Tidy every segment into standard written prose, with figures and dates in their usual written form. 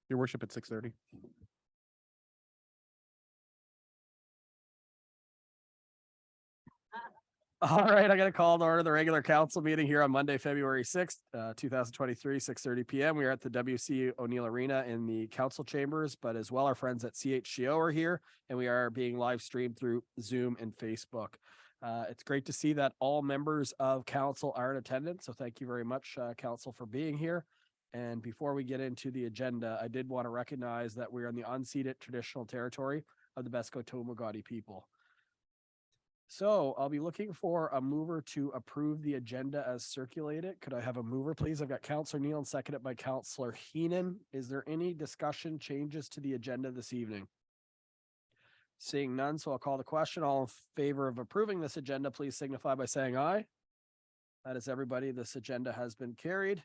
Your worship, at 6:30. All right, I got to call to order the regular council meeting here on Monday, February 6th, 2023, 6:30 p.m. We are at the WC O'Neill Arena in the council chambers, but as well our friends at CHGO are here, and we are being live streamed through Zoom and Facebook. It's great to see that all members of council are in attendance, so thank you very much, council, for being here. And before we get into the agenda, I did want to recognize that we're in the unceded traditional territory of the Passamaquoddy people. So I'll be looking for a mover to approve the agenda as circulated. Could I have a mover, please? I've got Councillor Neal and seconded by Councillor Heenan. Is there any discussion changes to the agenda this evening? Seeing none, so I'll call the question. All in favor of approving this agenda, please signify by saying aye. That is everybody. This agenda has been carried.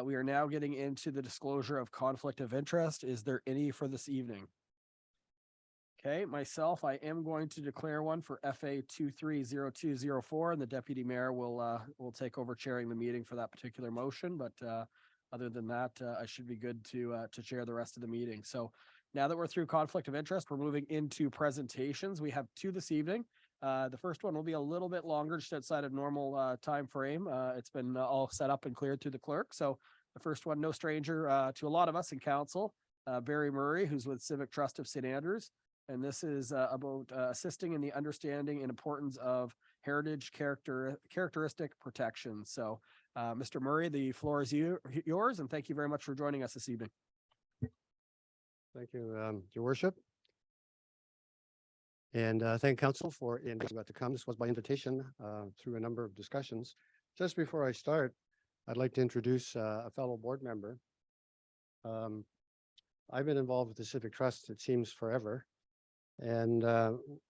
We are now getting into the disclosure of conflict of interest. Is there any for this evening? Okay, myself, I am going to declare one for FA 230204, and the deputy mayor will take over chairing the meeting for that particular motion. But other than that, I should be good to chair the rest of the meeting. So now that we're through conflict of interest, we're moving into presentations. We have two this evening. The first one will be a little bit longer, just outside of normal time frame. It's been all set up and cleared through the clerk. So the first one, no stranger to a lot of us in council, Barry Murray, who's with Civic Trust of St. Andrews. And this is about assisting in the understanding and importance of heritage characteristic protection. So Mr. Murray, the floor is yours, and thank you very much for joining us this evening. Thank you, Your Worship. And thank council for inviting me to come. This was by invitation through a number of discussions. Just before I start, I'd like to introduce a fellow board member. I've been involved with the Civic Trust, it seems, forever. And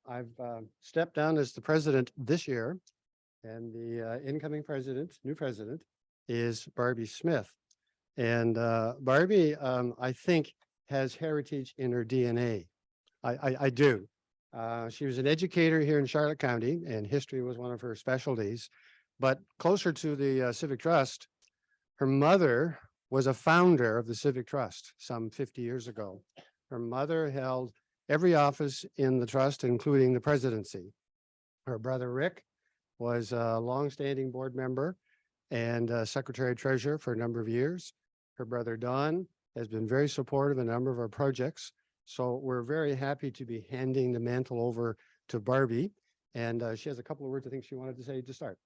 I've stepped down as the president this year, and the incoming president, new president, is Barbie Smith. And Barbie, I think, has heritage in her DNA. I do. She was an educator here in Charlotte County, and history was one of her specialties. But closer to the Civic Trust, her mother was a founder of the Civic Trust some 50 years ago. Her mother held every office in the trust, including the presidency. Her brother Rick was a longstanding board member and secretary treasurer for a number of years. Her brother Don has been very supportive in a number of our projects. So we're very happy to be handing the mantle over to Barbie. And she has a couple of words I think she wanted to say to start.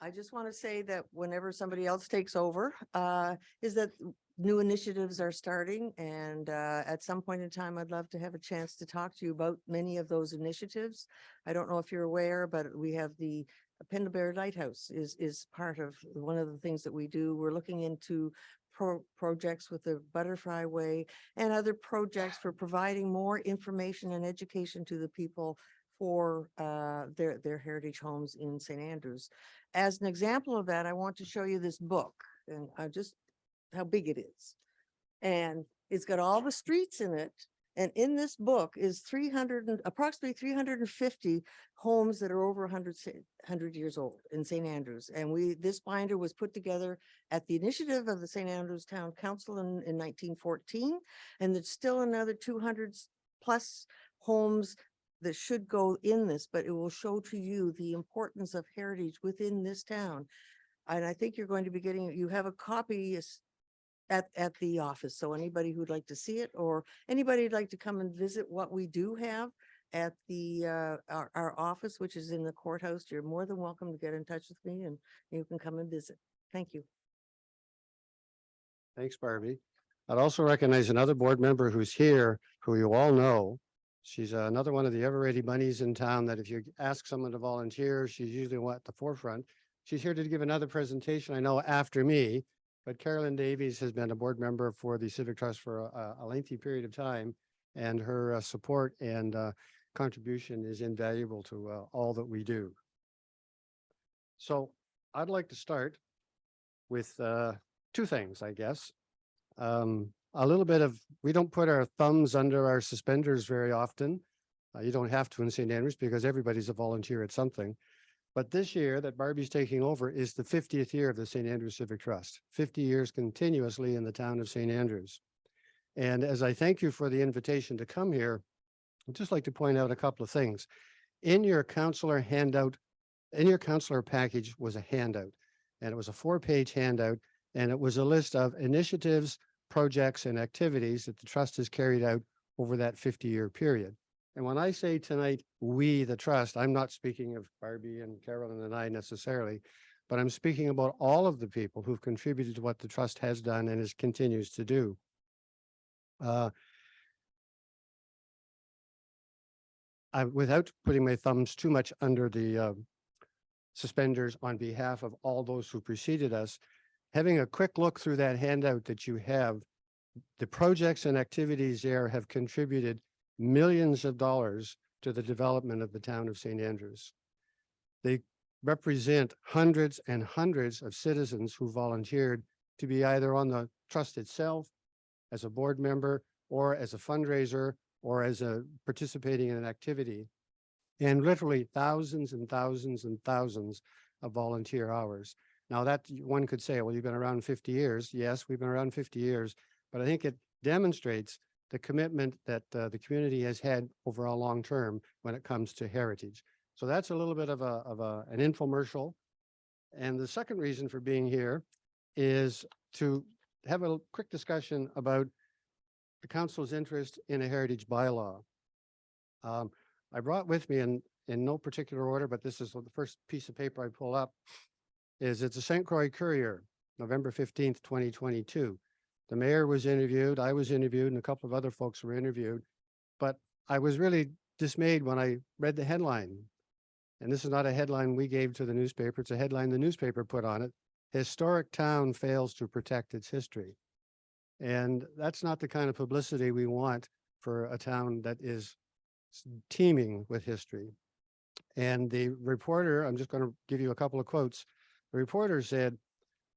I just want to say that whenever somebody else takes over, is that new initiatives are starting. And at some point in time, I'd love to have a chance to talk to you about many of those initiatives. I don't know if you're aware, but we have the Pendlebury Lighthouse is part of one of the things that we do. We're looking into projects with the Butterfly Way and other projects for providing more information and education to the people for their heritage homes in St. Andrews. As an example of that, I want to show you this book, and just how big it is. And it's got all the streets in it. And in this book is approximately 350 homes that are over 100 years old in St. Andrews. And this binder was put together at the initiative of the St. Andrews Town Council in 1914. And there's still another 200 plus homes that should go in this, but it will show to you the importance of heritage within this town. And I think you're going to be you have a copy at the office. So anybody who'd like to see it, or anybody who'd like to come and visit what we do have at the our office, which is in the courthouse, you're more than welcome to get in touch with me and you can come and visit. Thank you. Thanks, Barbie. I'd also recognize another board member who's here, who you all know. She's another one of the ever-ready bunnies in town that if you ask someone to volunteer, she's usually at the forefront. She's here to give another presentation, I know, after me, but Carolyn Davies has been a board member for the Civic Trust for a lengthy period of time, and her support and contribution is invaluable to all that we do. So I'd like to start with two things, I guess. A little bit of, we don't put our thumbs under our suspenders very often. You don't have to in St. Andrews because everybody's a volunteer at something. But this year that Barbie's taking over is the 50th year of the St. Andrews Civic Trust, 50 years continuously in the town of St. Andrews. And as I thank you for the invitation to come here, I'd just like to point out a couple of things. In your counselor handout, in your counselor package was a handout, and it was a 4-page handout, and it was a list of initiatives, projects, and activities that the trust has carried out over that 50-year period. And when I say tonight, we, the trust, I'm not speaking of Barbie and Carolyn and I necessarily, but I'm speaking about all of the people who've contributed to what the trust has done and continues to do. Without putting my thumbs too much under the suspenders on behalf of all those who preceded us, having a quick look through that handout that you have, the projects and activities there have contributed millions of dollars to the development of the town of St. Andrews. They represent hundreds and hundreds of citizens who volunteered to be either on the trust itself, as a board member, or as a fundraiser, or as a participating in an activity, and literally thousands and thousands and thousands of volunteer hours. Now that one could say, well, you've been around 50 years. Yes, we've been around 50 years, but I think it demonstrates the commitment that the community has had over a long term when it comes to heritage. So that's a little bit of an infomercial. And the second reason for being here is to have a quick discussion about the council's interest in a heritage bylaw. I brought with me in no particular order, but this is the first piece of paper I pull up, it's a St. Croix Courier, November 15th, 2022. The mayor was interviewed, I was interviewed, and a couple of other folks were interviewed, but I was really dismayed when I read the headline. And this is not a headline we gave to the newspaper, it's a headline the newspaper put on it. Historic town fails to protect its history. And that's not the kind of publicity we want for a town that is teeming with history. And the reporter, I'm just going to give you a couple of quotes. The reporter said,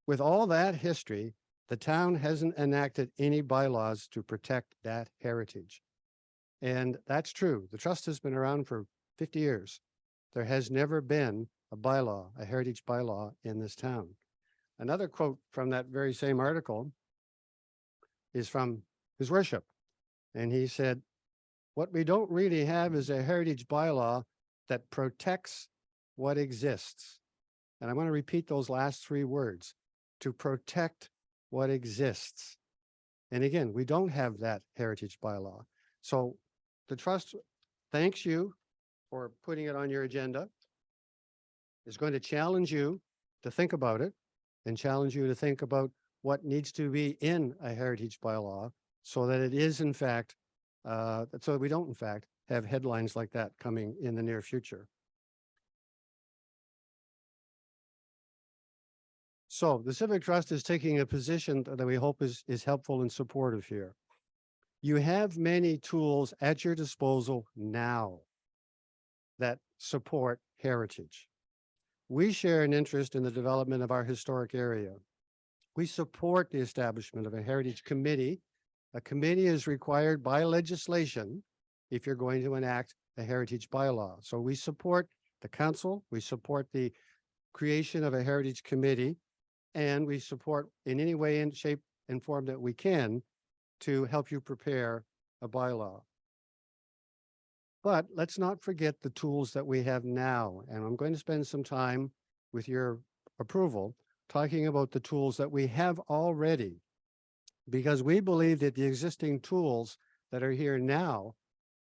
with all that history, the town hasn't enacted any bylaws to protect that heritage. And that's true. The trust has been around for 50 years. There has never been a bylaw, a heritage bylaw in this town. Another quote from that very same article is from His Worship. And he said, what we don't really have is a heritage bylaw that protects what exists. And I want to repeat those last 3 words, to protect what exists. And again, we don't have that heritage bylaw. So the trust thanks you for putting it on your agenda. It's going to challenge you to think about it and challenge you to think about what needs to be in a heritage bylaw so that it is in fact, so that we don't in fact have headlines like that coming in the near future. So the Civic Trust is taking a position that we hope is helpful and supportive here. You have many tools at your disposal now that support heritage. We share an interest in the development of our historic area. We support the establishment of a heritage committee. A committee is required by legislation if you're going to enact a heritage bylaw. So we support the council, we support the creation of a heritage committee, and we support in any way, in shape and form that we can to help you prepare a bylaw. But let's not forget the tools that we have now. And I'm going to spend some time with your approval talking about the tools that we have already, because we believe that the existing tools that are here now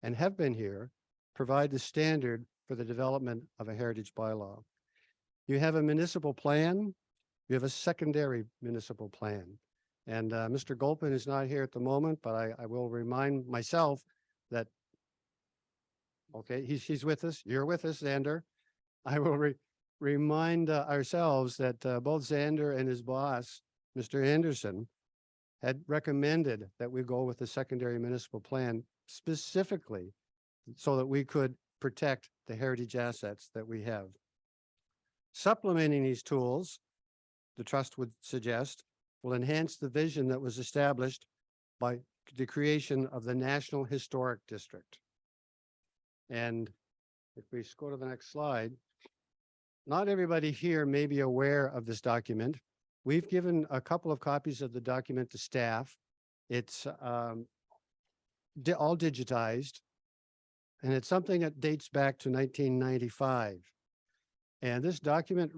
and have been here provide the standard for the development of a heritage bylaw. You have a municipal plan, you have a secondary municipal plan. And Mr. Gulpin is not here at the moment, but I will remind myself that, okay, he's with us, you're with us, Xander. I will remind ourselves that both Xander and his boss, Mr. Anderson, had recommended that we go with the secondary municipal plan specifically so that we could protect the heritage assets that we have. Supplementing these tools, the trust would suggest, will enhance the vision that was established by the creation of the National Historic District. And if we go to the next slide, not everybody here may be aware of this document. We've given a couple of copies of the document to staff. It's all digitized, and it's something that dates back to 1995. And this document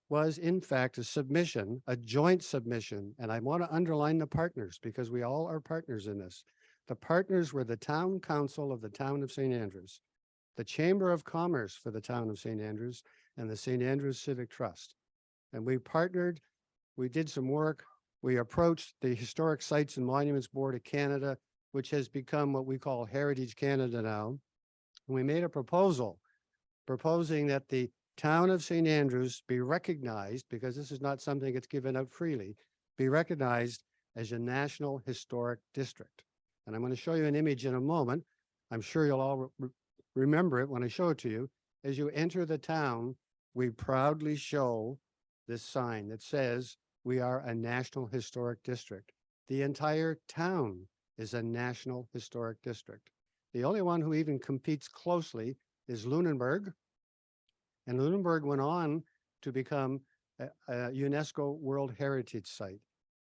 was in fact a submission, a joint submission. And I want to underline the partners because we all are partners in this. The partners were the town council of the town of St. Andrews, the Chamber of Commerce for the town of St. Andrews, and the St. Andrews Civic Trust. And we partnered, we did some work. We approached the Historic Sites and Monuments Board of Canada, which has become what we call Heritage Canada now. And we made a proposal proposing that the town of St. Andrews be recognized, because this is not something that's given out freely, be recognized as a National Historic District. And I'm going to show you an image in a moment. I'm sure you'll all remember it when I show it to you. As you enter the town, we proudly show this sign that says we are a National Historic District. The entire town is a National Historic District. The only one who even competes closely is Lunenburg. And Lunenburg went on to become a UNESCO World Heritage Site.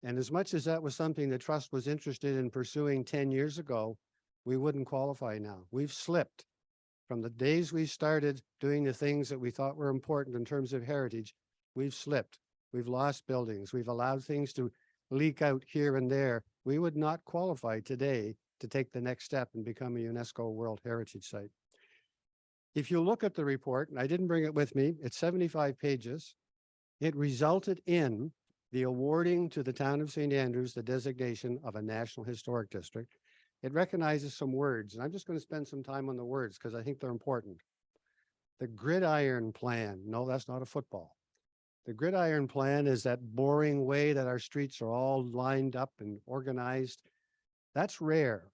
And as much as that was something the trust was interested in pursuing 10 years ago, we wouldn't qualify now. We've slipped from the days we started doing the things that we thought were important in terms of heritage. We've slipped. We've lost buildings. We've allowed things to leak out here and there. We would not qualify today to take the next step and become a UNESCO World Heritage Site. If you look at the report, and I didn't bring it with me, it's 75 pages. It resulted in the awarding to the town of St. Andrews the designation of a National Historic District. It recognizes some words, and I'm just going to spend some time on the words because I think they're important. The gridiron plan. No, that's not a football. The gridiron plan is that boring way that our streets are all lined up and organized. That's rare,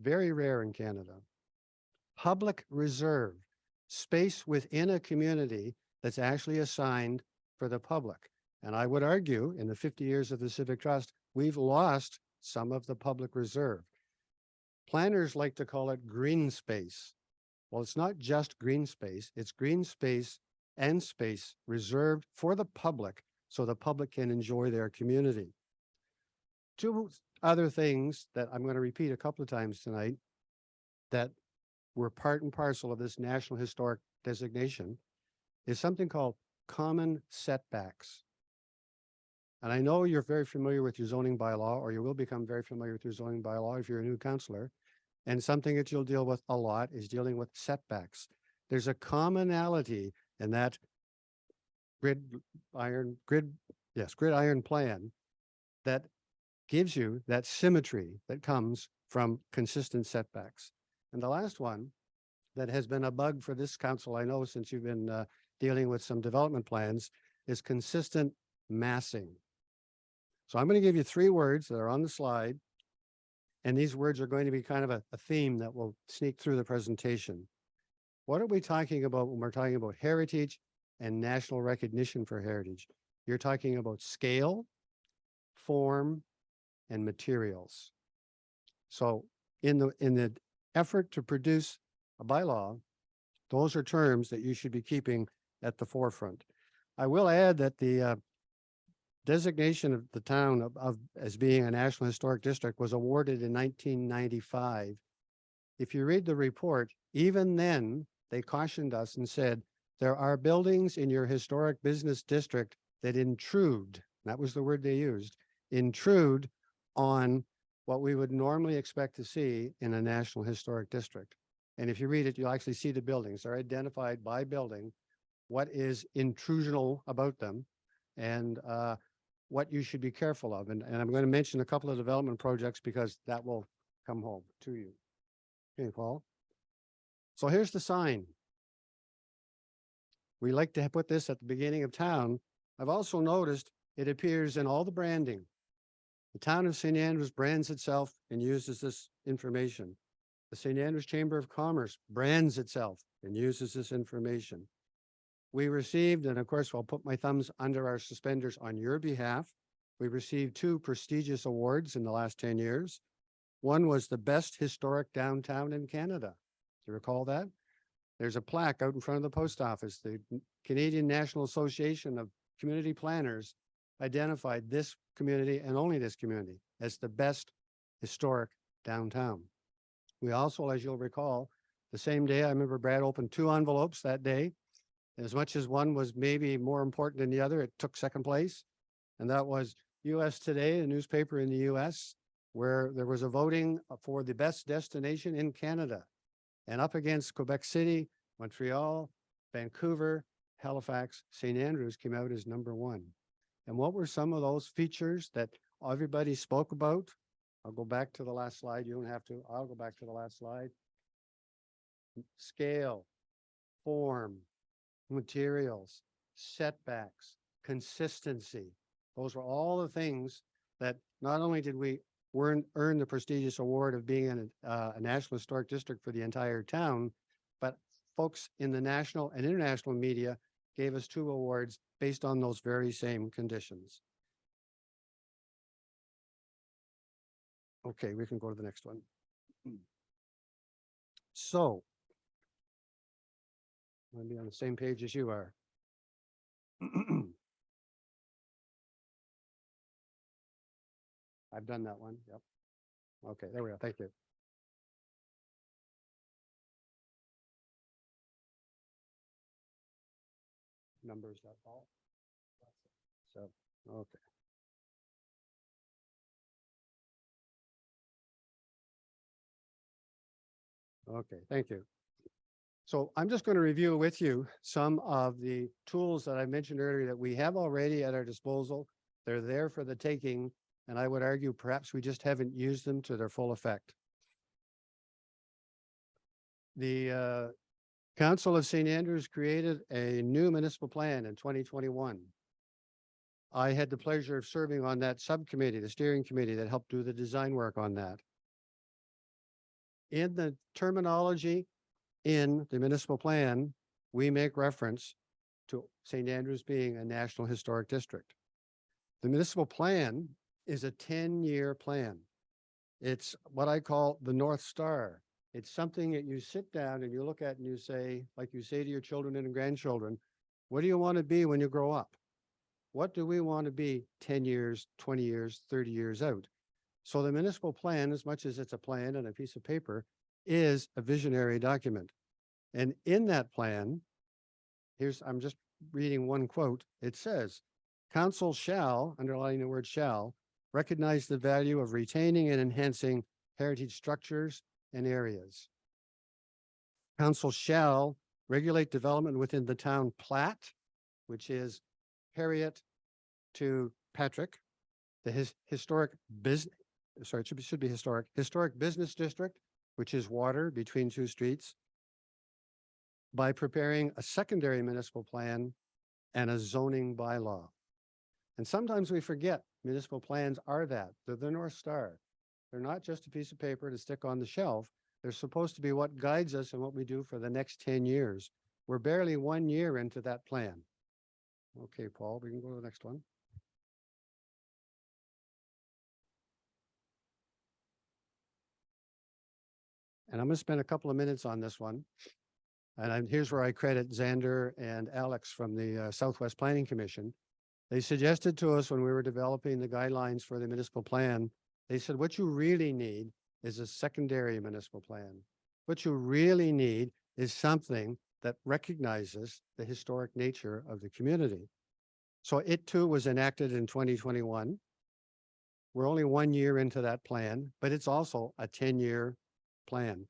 very rare in Canada. Public reserve, space within a community that's actually assigned for the public. And I would argue in the 50 years of the Civic Trust, we've lost some of the public reserve. Planners like to call it green space. Well, it's not just green space, it's green space and space reserved for the public so the public can enjoy their community. Two other things that I'm going to repeat a couple of times tonight that were part and parcel of this National Historic designation is something called common setbacks. And I know you're very familiar with your zoning bylaw, or you will become very familiar with your zoning bylaw if you're a new councillor. And something that you'll deal with a lot is dealing with setbacks. There's a commonality in that gridiron plan that gives you that symmetry that comes from consistent setbacks. And the last one that has been a bug for this council, I know, since you've been dealing with some development plans, is consistent massing. So I'm going to give you 3 words that are on the slide. And these words are going to be kind of a theme that will sneak through the presentation. What are we talking about when we're talking about heritage and national recognition for heritage? You're talking about scale, form, and materials. So in the effort to produce a bylaw, those are terms that you should be keeping at the forefront. I will add that the designation of the town as being a National Historic District was awarded in 1995. If you read the report, even then they cautioned us and said, there are buildings in your historic business district that intrude, that was the word they used, intrude on what we would normally expect to see in a National Historic District. And if you read it, you'll actually see the buildings. They're identified by building, what is intrusional about them, and what you should be careful of. And I'm going to mention a couple of development projects because that will come home to you. Okay, Paul. So here's the sign. We like to put this at the beginning of town. I've also noticed it appears in all the branding. The town of St. Andrews brands itself and uses this information. The St. Andrews Chamber of Commerce brands itself and uses this information. We received, and of course, I'll put my thumbs under our suspenders on your behalf. We received 2 prestigious awards in the last 10 years. One was the best historic downtown in Canada. Do you recall that? There's a plaque out in front of the post office. The Canadian National Association of Community Planners identified this community and only this community as the best historic downtown. We also, as you'll recall, the same day, I remember Brad opened 2 envelopes that day. As much as one was maybe more important than the other, it took second place. And that was US Today, a newspaper in the US, where there was a voting for the best destination in Canada. And up against Quebec City, Montreal, Vancouver, Halifax, St. Andrews came out as #1. And what were some of those features that everybody spoke about? I'll go back to the last slide. You don't have to. I'll go back to the last slide. Scale, form, materials, setbacks, consistency. Those were all the things that not only did we earn the prestigious award of being a National Historic District for the entire town, but folks in the national and international media gave us 2 awards based on those very same conditions. Okay, we can go to the next one. So, I'm gonna be on the same page as you are. I've done that one. Yep. Okay, there we go. Thank you. Numbers, that's all. So, okay. Okay, thank you. So I'm just going to review with you some of the tools that I mentioned earlier that we have already at our disposal. They're there for the taking, and I would argue perhaps we just haven't used them to their full effect. The Council of St. Andrews created a new municipal plan in 2021. I had the pleasure of serving on that subcommittee, the steering committee that helped do the design work on that. In the terminology in the municipal plan, we make reference to St. Andrews being a National Historic District. The municipal plan is a 10-year plan. It's what I call the North Star. It's something that you sit down and you look at and you say, like you say to your children and grandchildren, what do you want to be when you grow up? What do we want to be 10 years, 20 years, 30 years out? So the municipal plan, as much as it's a plan and a piece of paper, is a visionary document. And in that plan, I'm just reading one quote. It says, Council shall, underlining the word shall, recognize the value of retaining and enhancing heritage structures and areas. Council shall regulate development within the town plat, which is Harriet to Patrick, the historic business, sorry, it should be historic business district, which is water between 2 streets, by preparing a secondary municipal plan and a zoning bylaw. And sometimes we forget municipal plans are that. They're the North Star. They're not just a piece of paper to stick on the shelf. They're supposed to be what guides us in what we do for the next 10 years. We're barely 1 year into that plan. Okay, Paul, we can go to the next one. And I'm going to spend a couple of minutes on this one. And here's where I credit Xander and Alex from the Southwest Planning Commission. They suggested to us when we were developing the guidelines for the municipal plan, they said, what you really need is a secondary municipal plan. What you really need is something that recognizes the historic nature of the community. So it too was enacted in 2021. We're only 1 year into that plan, but it's also a 10-year plan.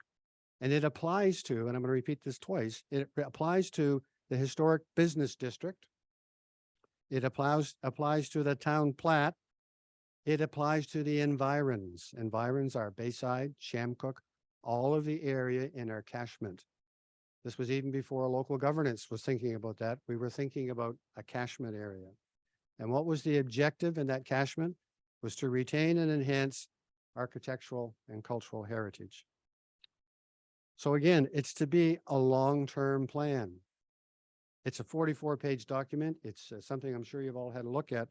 And it applies to, and I'm going to repeat this twice, it applies to the historic business district. It applies to the town plat. It applies to the environs. Environs are Bayside, Shamcook, all of the area in our catchment. This was even before local governance was thinking about that. We were thinking about a catchment area. And what was the objective in that catchment? Was to retain and enhance architectural and cultural heritage. So again, it's to be a long-term plan. It's a 44-page document. It's something I'm sure you've all had a look at.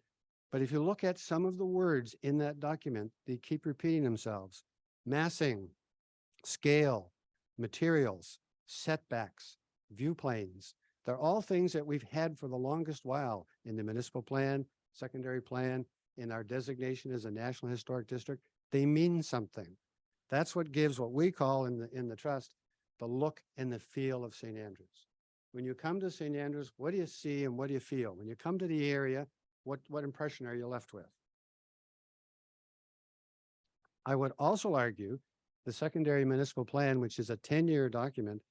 But if you look at some of the words in that document, they keep repeating themselves. Massing, scale, materials, setbacks, view planes. They're all things that we've had for the longest while in the municipal plan, secondary plan, in our designation as a National Historic District. They mean something. That's what gives what we call in the trust the look and the feel of St. Andrews. When you come to St. Andrews, what do you see and what do you feel? When you come to the area, what impression are you left with? I would also argue the secondary municipal plan, which is a 10-year document,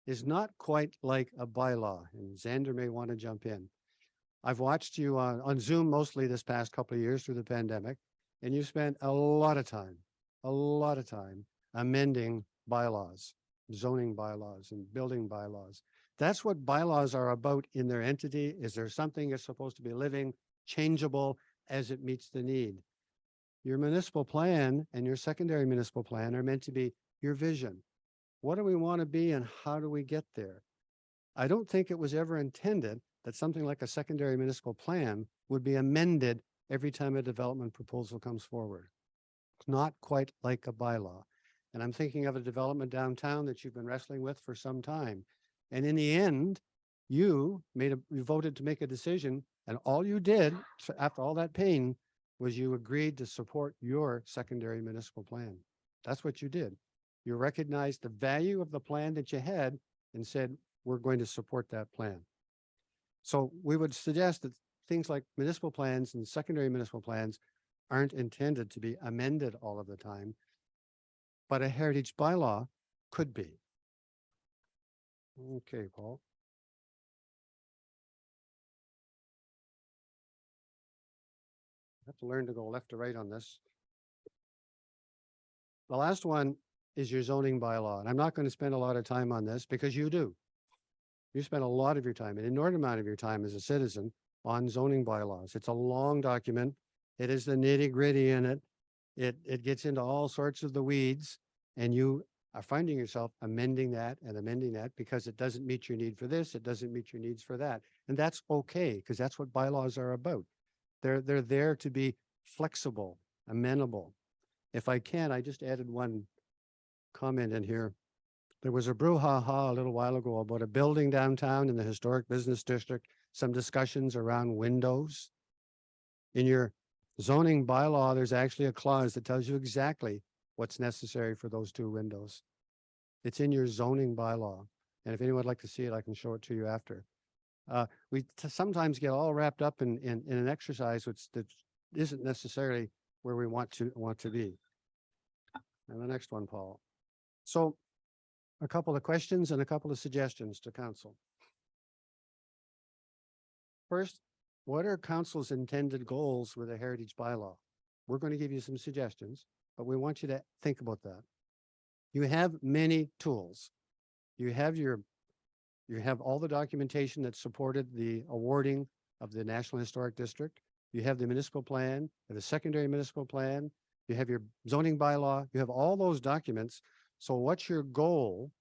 is not quite like a bylaw, and Xander may want to jump in. I've watched you on Zoom mostly this past couple of years through the pandemic, and you spent a lot of time amending bylaws, zoning bylaws and building bylaws. That's what bylaws are about in their entity. Is there something that's supposed to be living, changeable as it meets the need? Your municipal plan and your secondary municipal plan are meant to be your vision. What do we want to be and how do we get there? I don't think it was ever intended that something like a secondary municipal plan would be amended every time a development proposal comes forward. It's not quite like a bylaw. And I'm thinking of a development downtown that you've been wrestling with for some time. And in the end, you voted to make a decision, and all you did after all that pain was you agreed to support your secondary municipal plan. That's what you did. You recognized the value of the plan that you had and said, we're going to support that plan. So we would suggest that things like municipal plans and secondary municipal plans aren't intended to be amended all of the time, but a heritage bylaw could be. Okay, Paul. I have to learn to go left to right on this. The last one is your zoning bylaw. And I'm not going to spend a lot of time on this because you do. You spend a lot of your time, an inordinate amount of your time as a citizen on zoning bylaws. It's a long document. It is the nitty-gritty in it. It gets into all sorts of the weeds, and you are finding yourself amending that because it doesn't meet your need for this, it doesn't meet your needs for that. And that's okay, because that's what bylaws are about. They're there to be flexible, amenable. If I can, I just added one comment in here. There was a brouhaha a little while ago about a building downtown in the historic business district, some discussions around windows. In your zoning bylaw, there's actually a clause that tells you exactly what's necessary for those two windows. It's in your zoning bylaw. And if anyone would like to see it, I can show it to you after. We sometimes get all wrapped up in an exercise that isn't necessarily where we want to be. And the next one, Paul. So a couple of questions and a couple of suggestions to council. First, what are council's intended goals with a heritage bylaw? We're going to give you some suggestions, but we want you to think about that. You have many tools. You have all the documentation that supported the awarding of the National Historic District. You have the municipal plan, the secondary municipal plan. You have your zoning bylaw. You have all those documents. So what's your goal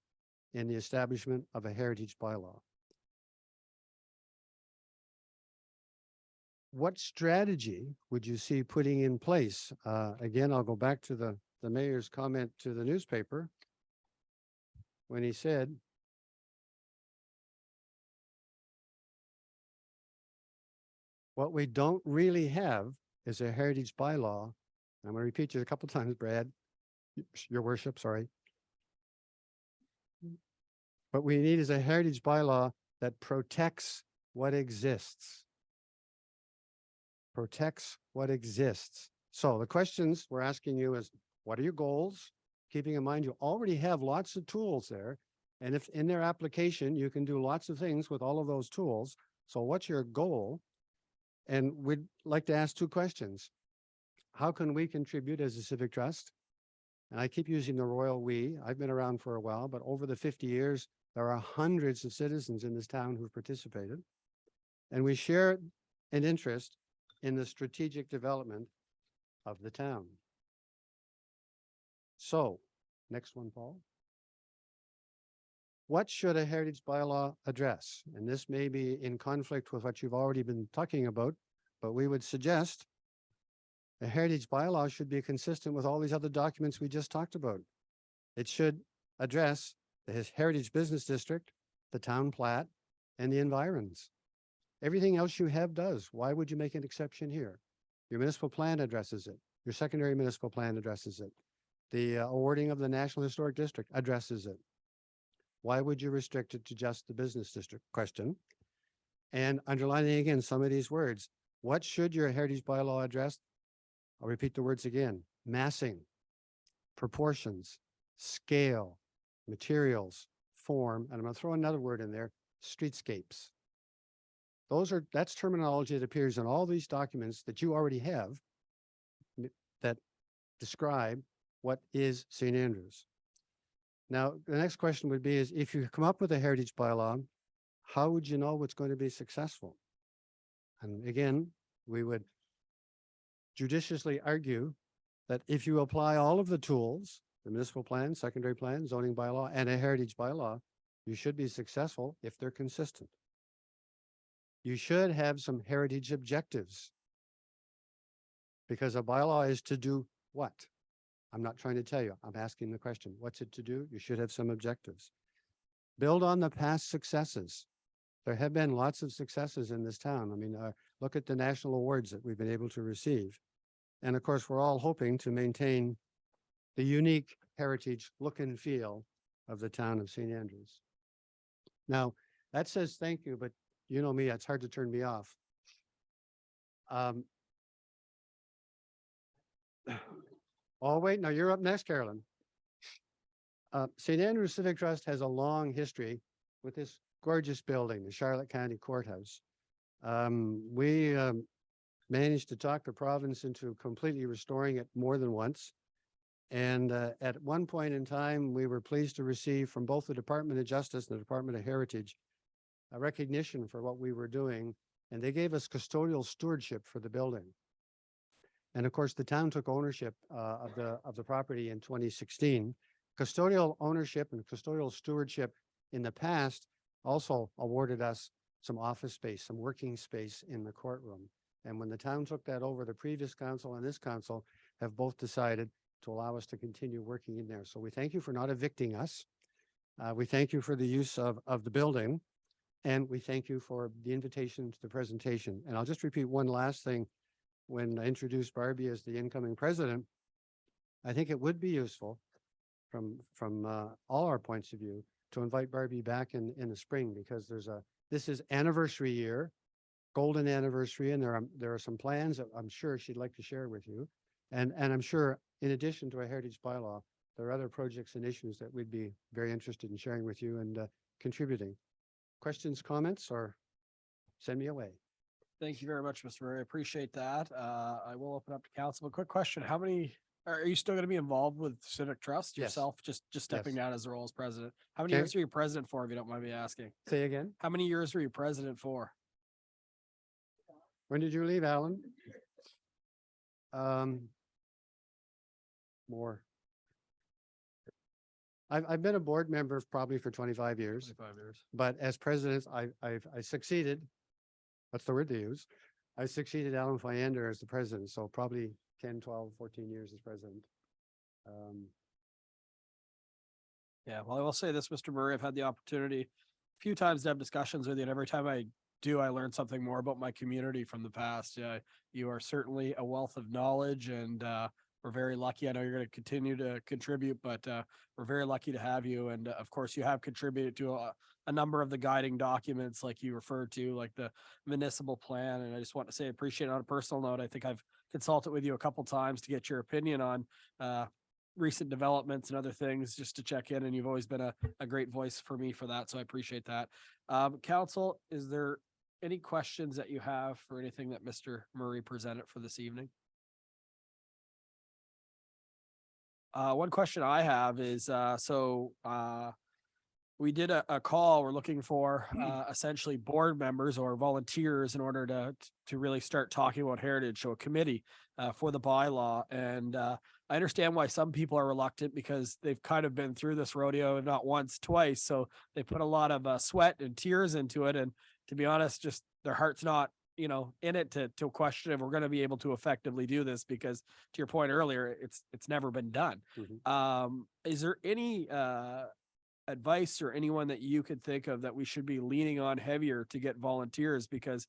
in the establishment of a heritage bylaw? What strategy would you see putting in place? Again, I'll go back to the mayor's comment to the newspaper when he said, what we don't really have is a heritage bylaw. I'm going to repeat you a couple times, Brad, your worship, sorry. What we need is a heritage bylaw that protects what exists. Protects what exists. So the questions we're asking you is, what are your goals? Keeping in mind, you already have lots of tools there. And if in their application, you can do lots of things with all of those tools. So what's your goal? And we'd like to ask two questions. How can we contribute as a civic trust? And I keep using the royal we. I've been around for a while, but over the 50 years, there are hundreds of citizens in this town who've participated. And we share an interest in the strategic development of the town. So, next one, Paul. What should a heritage bylaw address? And this may be in conflict with what you've already been talking about, but we would suggest a heritage bylaw should be consistent with all these other documents we just talked about. It should address the heritage business district, the town plat, and the environs. Everything else you have does. Why would you make an exception here? Your municipal plan addresses it. Your secondary municipal plan addresses it. The awarding of the National Historic District addresses it. Why would you restrict it to just the business district? Question. And underlining again some of these words, what should your heritage bylaw address? I'll repeat the words again: massing, proportions, scale, materials, form, and I'm going to throw another word in there, streetscapes. That's terminology that appears in all these documents that you already have that describe what is St. Andrews. Now, the next question would be is, if you come up with a heritage bylaw, how would you know what's going to be successful? And again, we would judiciously argue that if you apply all of the tools, the municipal plan, secondary plan, zoning bylaw, and a heritage bylaw, you should be successful if they're consistent. You should have some heritage objectives, because a bylaw is to do what? I'm not trying to tell you. I'm asking the question. What's it to do? You should have some objectives. Build on the past successes. There have been lots of successes in this town. I mean, look at the national awards that we've been able to receive. And of course, we're all hoping to maintain the unique heritage look and feel of the town of St. Andrews. Now, that says thank you, but you know me, it's hard to turn me off. Oh, wait, no, you're up next, Carolyn. St. Andrews Civic Trust has a long history with this gorgeous building, the Charlotte County Courthouse. We managed to talk the province into completely restoring it more than once. And at one point in time, we were pleased to receive from both the Department of Justice and the Department of Heritage a recognition for what we were doing. And they gave us custodial stewardship for the building. And of course, the town took ownership of the property in 2016. Custodial ownership and custodial stewardship in the past also awarded us some office space, some working space in the courtroom. And when the town took that over, the previous council and this council have both decided to allow us to continue working in there. So we thank you for not evicting us. We thank you for the use of the building. And we thank you for the invitation to the presentation. And I'll just repeat one last thing. When I introduced Barbie as the incoming president, I think it would be useful from all our points of view to invite Barbie back in the spring, because this is anniversary year, golden anniversary, and there are some plans that I'm sure she'd like to share with you. And I'm sure in addition to a heritage bylaw, there are other projects and issues that we'd be very interested in sharing with you and contributing. Questions, comments, or send me away. Thank you very much, Mr. Murray. I appreciate that. I will open up to council. A quick question. How many, are you still going to be involved with Civic Trust Yes. yourself? Just stepping Yes. down as the role as president. How many Okay. years were you president for, if you don't mind me asking? Say again. How many years were you president for? When did you leave, Alan? More. I've been a board member probably for 25 years, 25 years. but as president, I succeeded. That's the word they use. I succeeded Alan Fyander as the president, so probably 10, 12, 14 years as president. Yeah, well, I will say this, Mr. Murray, I've had the opportunity a few times to have discussions with you, and every time I do, I learn something more about my community from the past. You are certainly a wealth of knowledge, and we're very lucky. I know you're going to continue to contribute, but we're very lucky to have you. And of course, you have contributed to a number of the guiding documents, like you referred to, like the municipal plan. And I just want to say, I appreciate it on a personal note. I think I've consulted with you a couple times to get your opinion on recent developments and other things, just to check in. And you've always been a great voice for me for that. So I appreciate that. Council, is there any questions that you have for anything that Mr. Murray presented for this evening? One question I have is, we did a call. We're looking for essentially board members or volunteers in order to really start talking about heritage. So a committee for the bylaw. And I understand why some people are reluctant, because they've kind of been through this rodeo, not once, twice. So they put a lot of sweat and tears into it. And to be honest, just their heart's not, in it to question if we're going to be able to effectively do this, because to your point earlier, it's never been done. Mhm. Is there any advice or anyone that you could think of that we should be leaning on heavier to get volunteers, because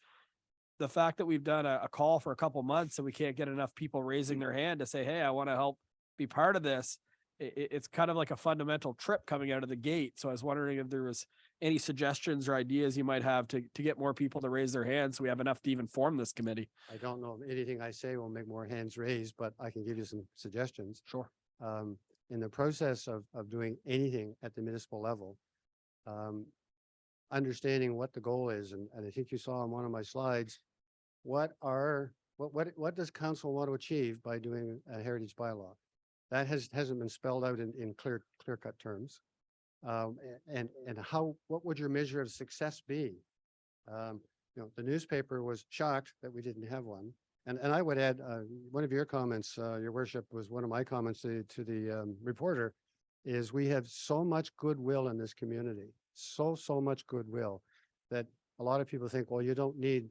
the fact that we've done a call for a couple months and we can't get enough people raising their hand to say, hey, I want to help be part of this. It's kind of like a fundamental trip coming out of the gate. So I was wondering if there was any suggestions or ideas you might have to get more people to raise their hands so we have enough to even form this committee. I don't know if anything I say will make more hands raised, but I can give you some suggestions. Sure. In the process of doing anything at the municipal level, understanding what the goal is, and I think you saw on one of my slides, what does council want to achieve by doing a heritage bylaw? That hasn't been spelled out in clear-cut terms. And what would your measure of success be? The newspaper was shocked that we didn't have one. And I would add, one of your comments, your worship, was one of my comments to the reporter, is we have so much goodwill in this community, so much goodwill, that a lot of people think, well, you don't need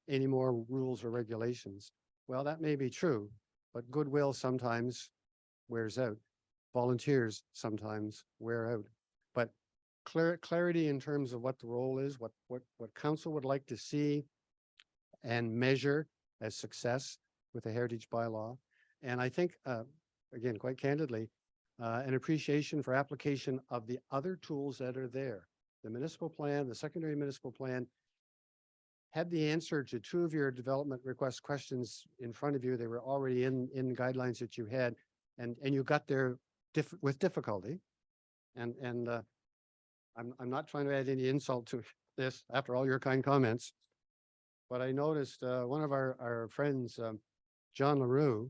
any more rules or regulations. Well, that may be true, but goodwill sometimes wears out. Volunteers sometimes wear out. But clarity in terms of what the role is, what council would like to see and measure as success with a heritage bylaw. And I think, again, quite candidly, an appreciation for application of the other tools that are there. The municipal plan, the secondary municipal plan, had the answer to two of your development request questions in front of you. They were already in the guidelines that you had, and you got there with difficulty. And I'm not trying to add any insult to this after all your kind comments, but I noticed one of our friends, John LaRue,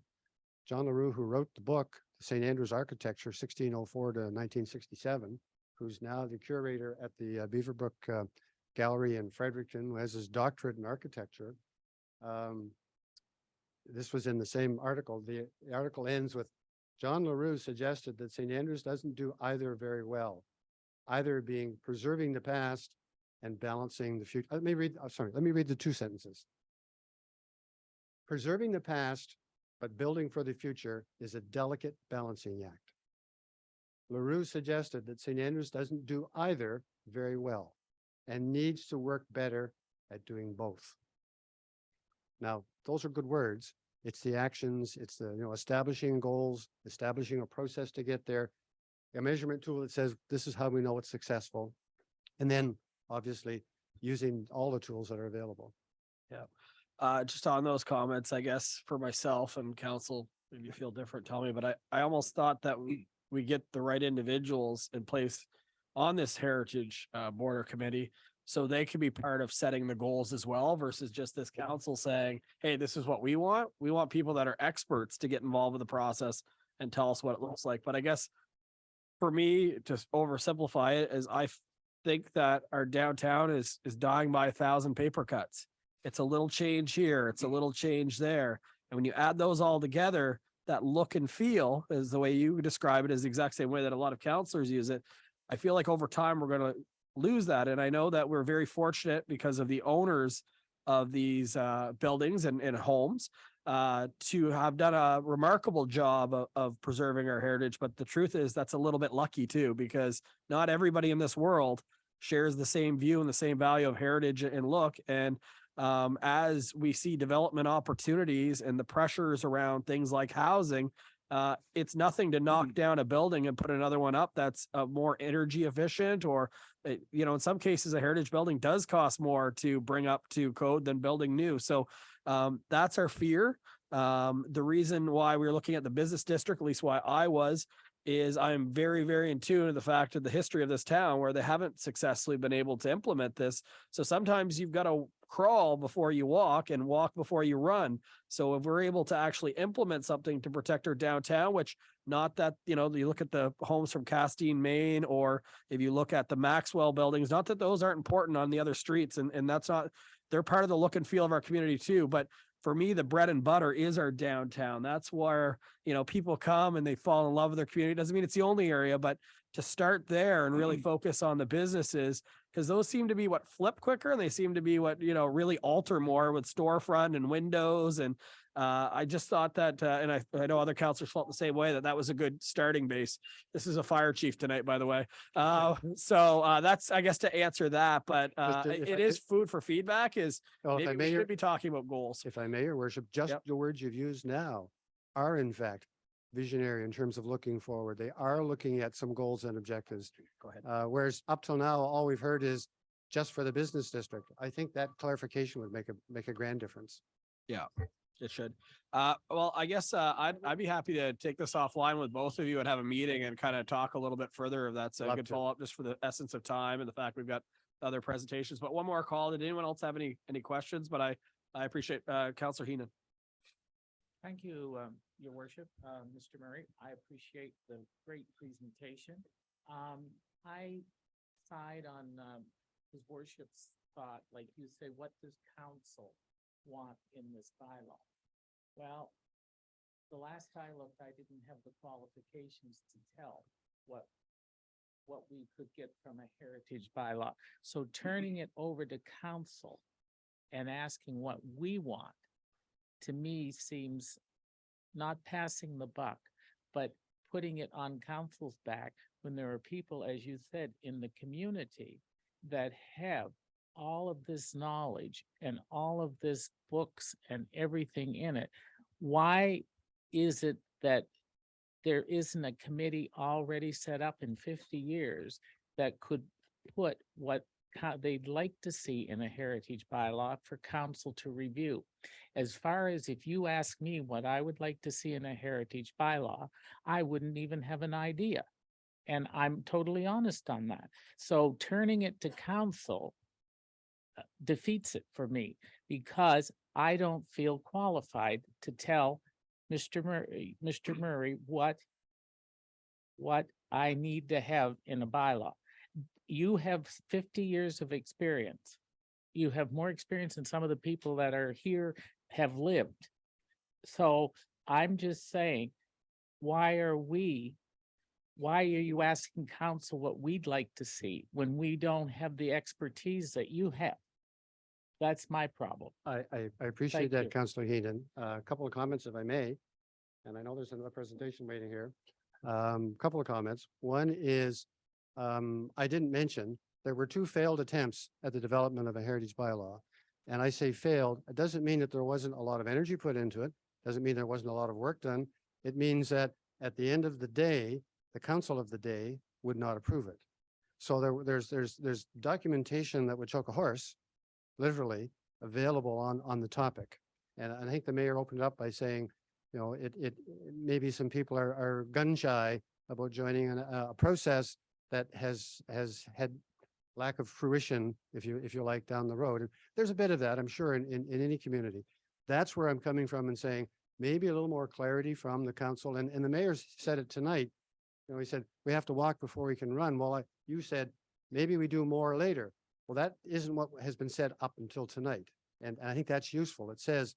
who wrote the book, St. Andrew's Architecture, 1604 to 1967, who's now the curator at the Beaverbrook Gallery in Fredericton, who has his doctorate in architecture. This was in the same article. The article ends with, John LaRue suggested that St. Andrews doesn't do either very well, either being preserving the past and balancing the future. Let me read the two sentences. Preserving the past, but building for the future is a delicate balancing act. LaRue suggested that St. Andrews doesn't do either very well and needs to work better at doing both. Now, those are good words. It's the actions, it's the, establishing goals, establishing a process to get there, a measurement tool that says, this is how we know it's successful. And then obviously using all the tools that are available. Yeah. Just on those comments, I guess for myself and council, if you feel different, tell me, but I almost thought that we get the right individuals in place on this heritage border committee, so they can be part of setting the goals as well, versus just this council saying, hey, this is what we want. We want people that are experts to get involved with the process and tell us what it looks like. But I guess for me, to oversimplify it, is I think that our downtown is dying by 1,000 paper cuts. It's a little change here, it's a little change there. And when you add those all together, that look and feel is the way you describe it, is the exact same way that a lot of councillors use it. I feel like over time we're going to lose that. And I know that we're very fortunate because of the owners of these buildings and homes to have done a remarkable job of preserving our heritage. But the truth is that's a little bit lucky too, because not everybody in this world shares the same view and the same value of heritage and look. And as we see development opportunities and the pressures around things like housing, it's nothing to knock down a building and put another one up that's more energy efficient, or, in some cases, a heritage building does cost more to bring up to code than building new. So that's our fear. The reason why we're looking at the business district, at least why I was, is I'm very, very in tune with the fact of the history of this town where they haven't successfully been able to implement this. So sometimes you've got to crawl before you walk and walk before you run. So if we're able to actually implement something to protect our downtown, which not that, you look at the homes from Castine, Maine, or if you look at the Maxwell buildings, not that those aren't important on the other streets, and that's not, they're part of the look and feel of our community too. But for me, the bread and butter is our downtown. That's where, people come and they fall in love with their community. Doesn't mean it's the only area, but to start there and really focus on the businesses, because those seem to be what flip quicker, and they seem to be what, really alter more with storefront and windows. And I just thought that, and I know other councillors felt the same way, that was a good starting base. This is a fire chief tonight, by the way. So that's, I guess, to answer that, but if it I is could- food for feedback. Is Well, if I maybe may, we Your- should be talking about goals. if I may, Your Worship, just Yep. the words you've used now are in fact visionary in terms of looking forward. They are looking at some goals and objectives. Go ahead. Whereas up till now, all we've heard is just for the business district. I think that clarification would make a grand difference. It should. Well, I guess I'd be happy to take this offline with both of you and have a meeting and kind of talk a little bit further, if that's a Love good to. follow-up, just for the essence of time and the fact we've got other presentations. But one more call. Did anyone else have any questions? But I appreciate Councillor Heenan. Thank you, Your Worship, Mr. Murray. I appreciate the great presentation. I side on His Worship's thought, like you say, what does council want in this bylaw? Well, the last I looked, I didn't have the qualifications to tell what we could get from a heritage bylaw. So turning it over to council and asking what we want, to me, seems not passing the buck, but putting it on council's back when there are people, as you said, in the community that have all of this knowledge and all of this books and everything in it. Why is it that there isn't a committee already set up in 50 years that could put what they'd like to see in a heritage bylaw for council to review? As far as if you ask me what I would like to see in a heritage bylaw, I wouldn't even have an idea. And I'm totally honest on that. So turning it to council defeats it for me, because I don't feel qualified to tell Mr. Murray what I need to have in a bylaw. You have 50 years of experience. You have more experience than some of the people that are here have lived. So I'm just saying, why are you asking council what we'd like to see when we don't have the expertise that you have? That's my problem. I appreciate Thank that, you. Councillor Heenan. A couple of comments, if I may, and I know there's another presentation waiting here. Couple of comments. One is, I didn't mention, there were 2 failed attempts at the development of a heritage bylaw. And I say failed, it doesn't mean that there wasn't a lot of energy put into it. Doesn't mean there wasn't a lot of work done. It means that at the end of the day, the council of the day would not approve it. So there's documentation that would choke a horse, literally, available on the topic. And I think the mayor opened up by saying, it maybe some people are gun shy about joining a process that has had lack of fruition, if you like, down the road. And there's a bit of that, I'm sure, in any community. That's where I'm coming from and saying maybe a little more clarity from the council. And the mayor said it tonight. He said, we have to walk before we can run. Well, you said, maybe we do more later. Well, that isn't what has been said up until tonight. And I think that's useful. It says,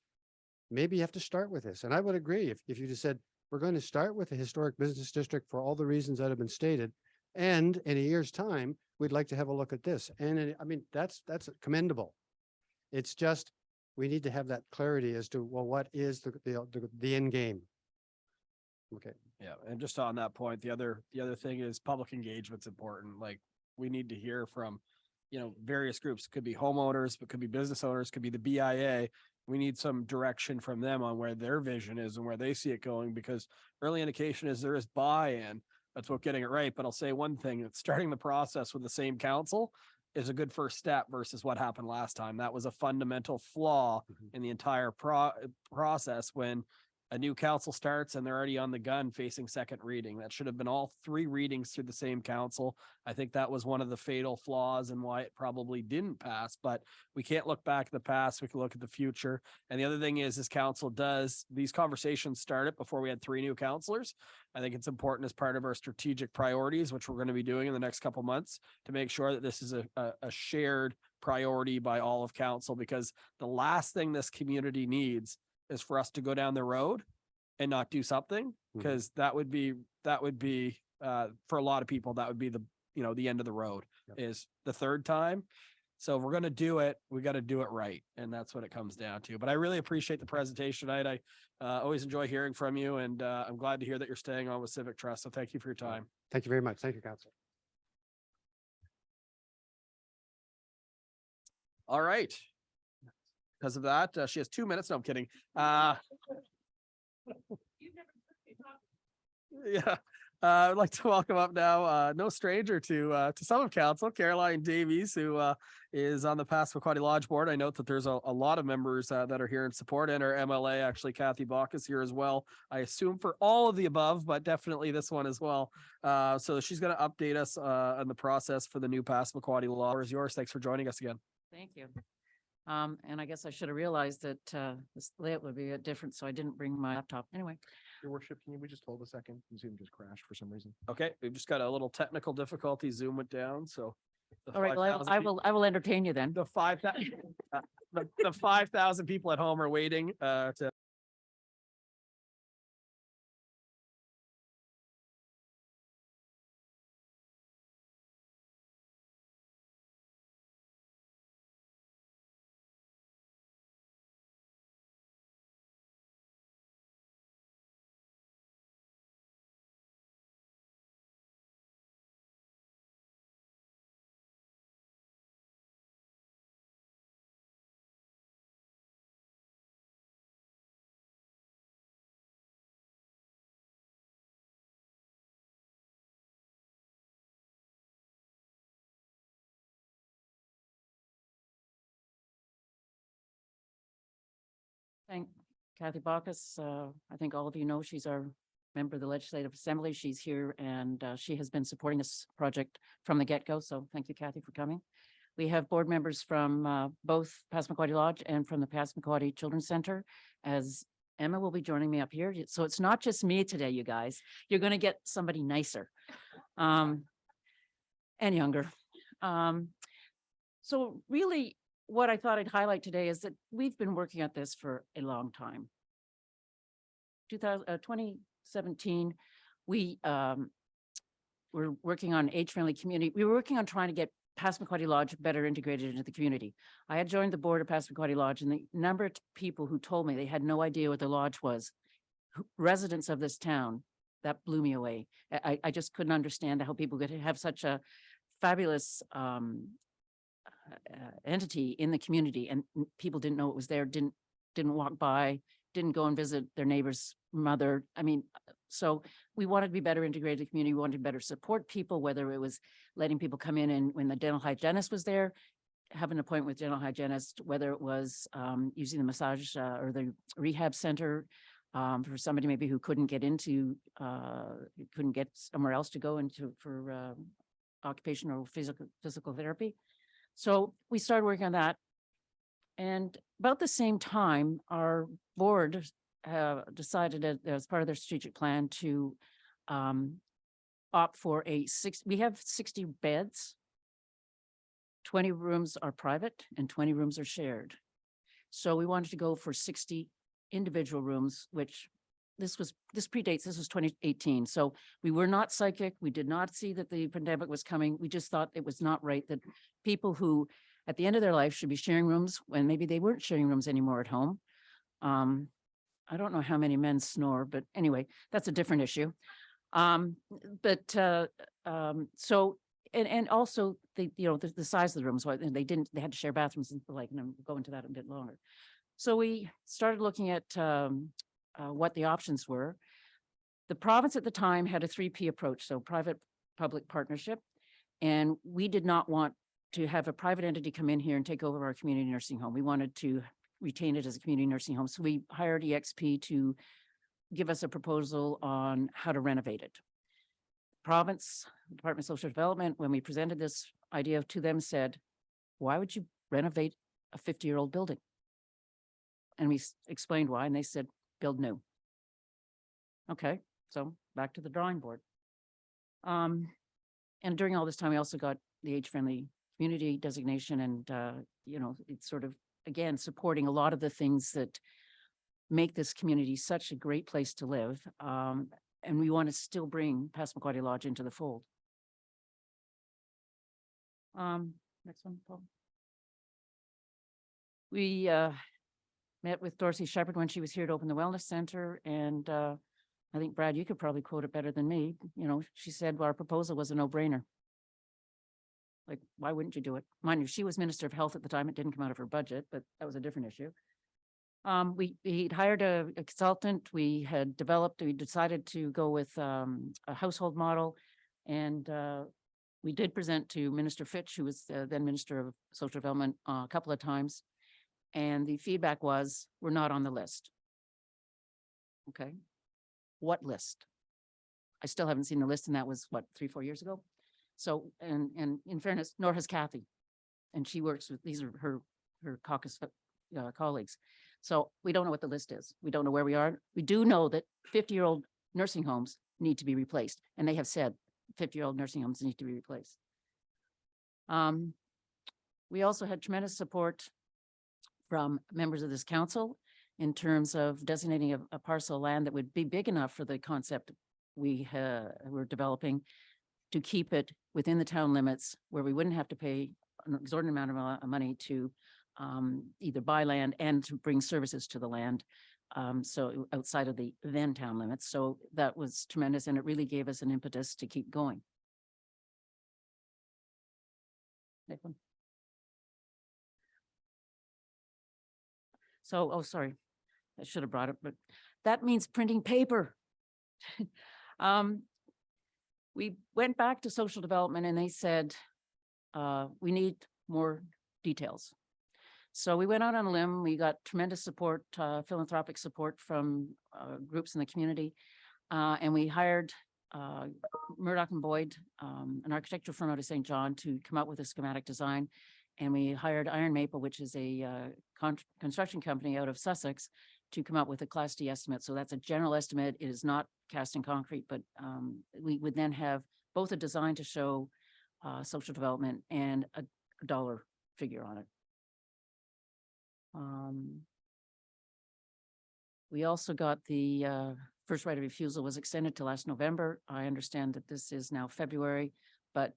maybe you have to start with this. And I would agree if you just said, we're going to start with the historic business district for all the reasons that have been stated. And in a year's time, we'd like to have a look at this. And I mean, that's commendable. It's just, we need to have that clarity as to, well, what is the end game? Okay. Yeah, and just on that point, the other thing is public engagement's important. Like, we need to hear from, various groups. Could be homeowners, but could be business owners, could be the BIA. We need some direction from them on where their vision is and where they see it going, because early indication is there is buy-in. That's what getting it right. But I'll say one thing, that starting the process with the same council is a good first step versus what happened last time. That was a fundamental flaw in the entire process, when a new council starts and they're already on the gun facing second reading. That should have been all 3 readings through the same council. I think that was one of the fatal flaws and why it probably didn't pass. But we can't look back at the past. We can look at the future. And the other thing is, this council does, these conversations started before we had 3 new councillors. I think it's important as part of our strategic priorities, which we're going to be doing in the next couple months, to make sure that this is a shared priority by all of council, because the last thing this community needs is for us to go down the road and not do something, because that would be for a lot of people, that would be the end of the road. is the third time. So if we're going to do it, we got to do it right. And that's what it comes down to. But I really appreciate the presentation tonight. I always enjoy hearing from you, and I'm glad to hear that you're staying on with Civic Trust. So thank you for your time. Thank you very much. Thank you, Councillor. All right. Because of that, she has 2 minutes. No, I'm kidding. Yeah. I'd like to welcome up now, no stranger to some of council, Caroline Davies, who is on the Passamaquoddy Lodge Board. I note that there's a lot of members that are here in support, and our MLA, actually, Kathy Bach, is here as well. I assume for all of the above, but definitely this one as well. So she's going to update us on the process for the new Passamaquoddy law. The floor is yours. Thanks for joining us again. Thank you. And I guess I should have realized that this layout would be a bit different, so I didn't bring my laptop. Anyway, Your worship, can we just hold a second? Zoom just crashed for some reason. Okay, we've just got a little technical difficulty. Zoom went down, so. the all right, well, 5,000 I will entertain you then. The 5,000 the 5,000 people at home are waiting to. Thank Kathy Bacchus. I think all of you know she's our member of the Legislative Assembly. She's here and she has been supporting this project from the get-go. So thank you, Kathy, for coming. We have board members from both Passamaquoddy Lodge and from the Passamaquoddy Children's Center, as Emma will be joining me up here. So it's not just me today, you guys. You're going to get somebody nicer and younger. So really, what I thought I'd highlight today is that we've been working at this for a long time. 2017, we were working on age-friendly community. We were working on trying to get Passamaquoddy Lodge better integrated into the community. I had joined the board of Passamaquoddy Lodge, and the number of people who told me they had no idea what the lodge was, residents of this town, that blew me away. I just couldn't understand how people could have such a fabulous entity in the community, and people didn't know it was there, didn't walk by, didn't go and visit their neighbor's mother. I mean, so we wanted to be better integrated in the community. We wanted to better support people, whether it was letting people come in and when the dental hygienist was there, have an appointment with dental hygienist, whether it was using the massage or the rehab center for somebody maybe who couldn't get into, couldn't get somewhere else to go into for occupational physical therapy. So we started working on that. And about the same time, our board decided as part of their strategic plan to opt for we have 60 beds. 20 rooms are private and 20 rooms are shared. So we wanted to go for 60 individual rooms, which this predates, this was 2018. So we were not psychic. We did not see that the pandemic was coming. We just thought it was not right that people who at the end of their life should be sharing rooms when maybe they weren't sharing rooms anymore at home. I don't know how many men snore, but anyway, that's a different issue. So, and also the size of the rooms, they had to share bathrooms and like, and I'll go into that a bit longer. So we started looking at what the options were. The province at the time had a 3P approach, so private-public partnership. And we did not want to have a private entity come in here and take over our community nursing home. We wanted to retain it as a community nursing home. So we hired EXP to give us a proposal on how to renovate it. Province, Department of Social Development, when we presented this idea to them, said, why would you renovate a 50-year-old building? And we explained why, and they said, build new. Okay, so back to the drawing board. And during all this time, we also got the age-friendly community designation, and it's sort of, again, supporting a lot of the things that make this community such a great place to live. And we want to still bring Passamaquoddy Lodge into the fold. Next one, Paul. We met with Dorsey Shepherd when she was here to open the wellness center, and I think Brad, you could probably quote it better than me. You know, she said, well, our proposal was a no-brainer. Like, why wouldn't you do it? Mind you, she was Minister of Health at the time. It didn't come out of her budget, but that was a different issue. We hired a consultant. We decided to go with a household model, and we did present to Minister Fitch, who was then Minister of Social Development, a couple of times. And the feedback was, we're not on the list. Okay. What list? I still haven't seen the list, and that was what, 3-4 years ago. So, and in fairness, nor has Kathy, and she works with, these are her caucus colleagues. So we don't know what the list is. We don't know where we are. We do know that 50-year-old nursing homes need to be replaced, and they have said 50-year-old nursing homes need to be replaced. We also had tremendous support from members of this council in terms of designating a parcel of land that would be big enough for the concept we were developing, to keep it within the town limits, where we wouldn't have to pay an exorbitant amount of money to either buy land and to bring services to the land. So outside of the then town limits. So that was tremendous, and it really gave us an impetus to keep going. Next one. So, oh, sorry, I should have brought it, but that means printing paper. We went back to social development, and they said, we need more details. So we went out on a limb. We got tremendous support, philanthropic support from groups in the community. And we hired Murdoch and Boyd, an architectural firm out of St. John, to come up with a schematic design. And we hired Iron Maple, which is a construction company out of Sussex, to come up with a Class D estimate. So that's a general estimate. It is not cast in concrete, but we would then have both a design to show social development and a dollar figure on it. We also got the first right of refusal was extended to last November. I understand that this is now February, but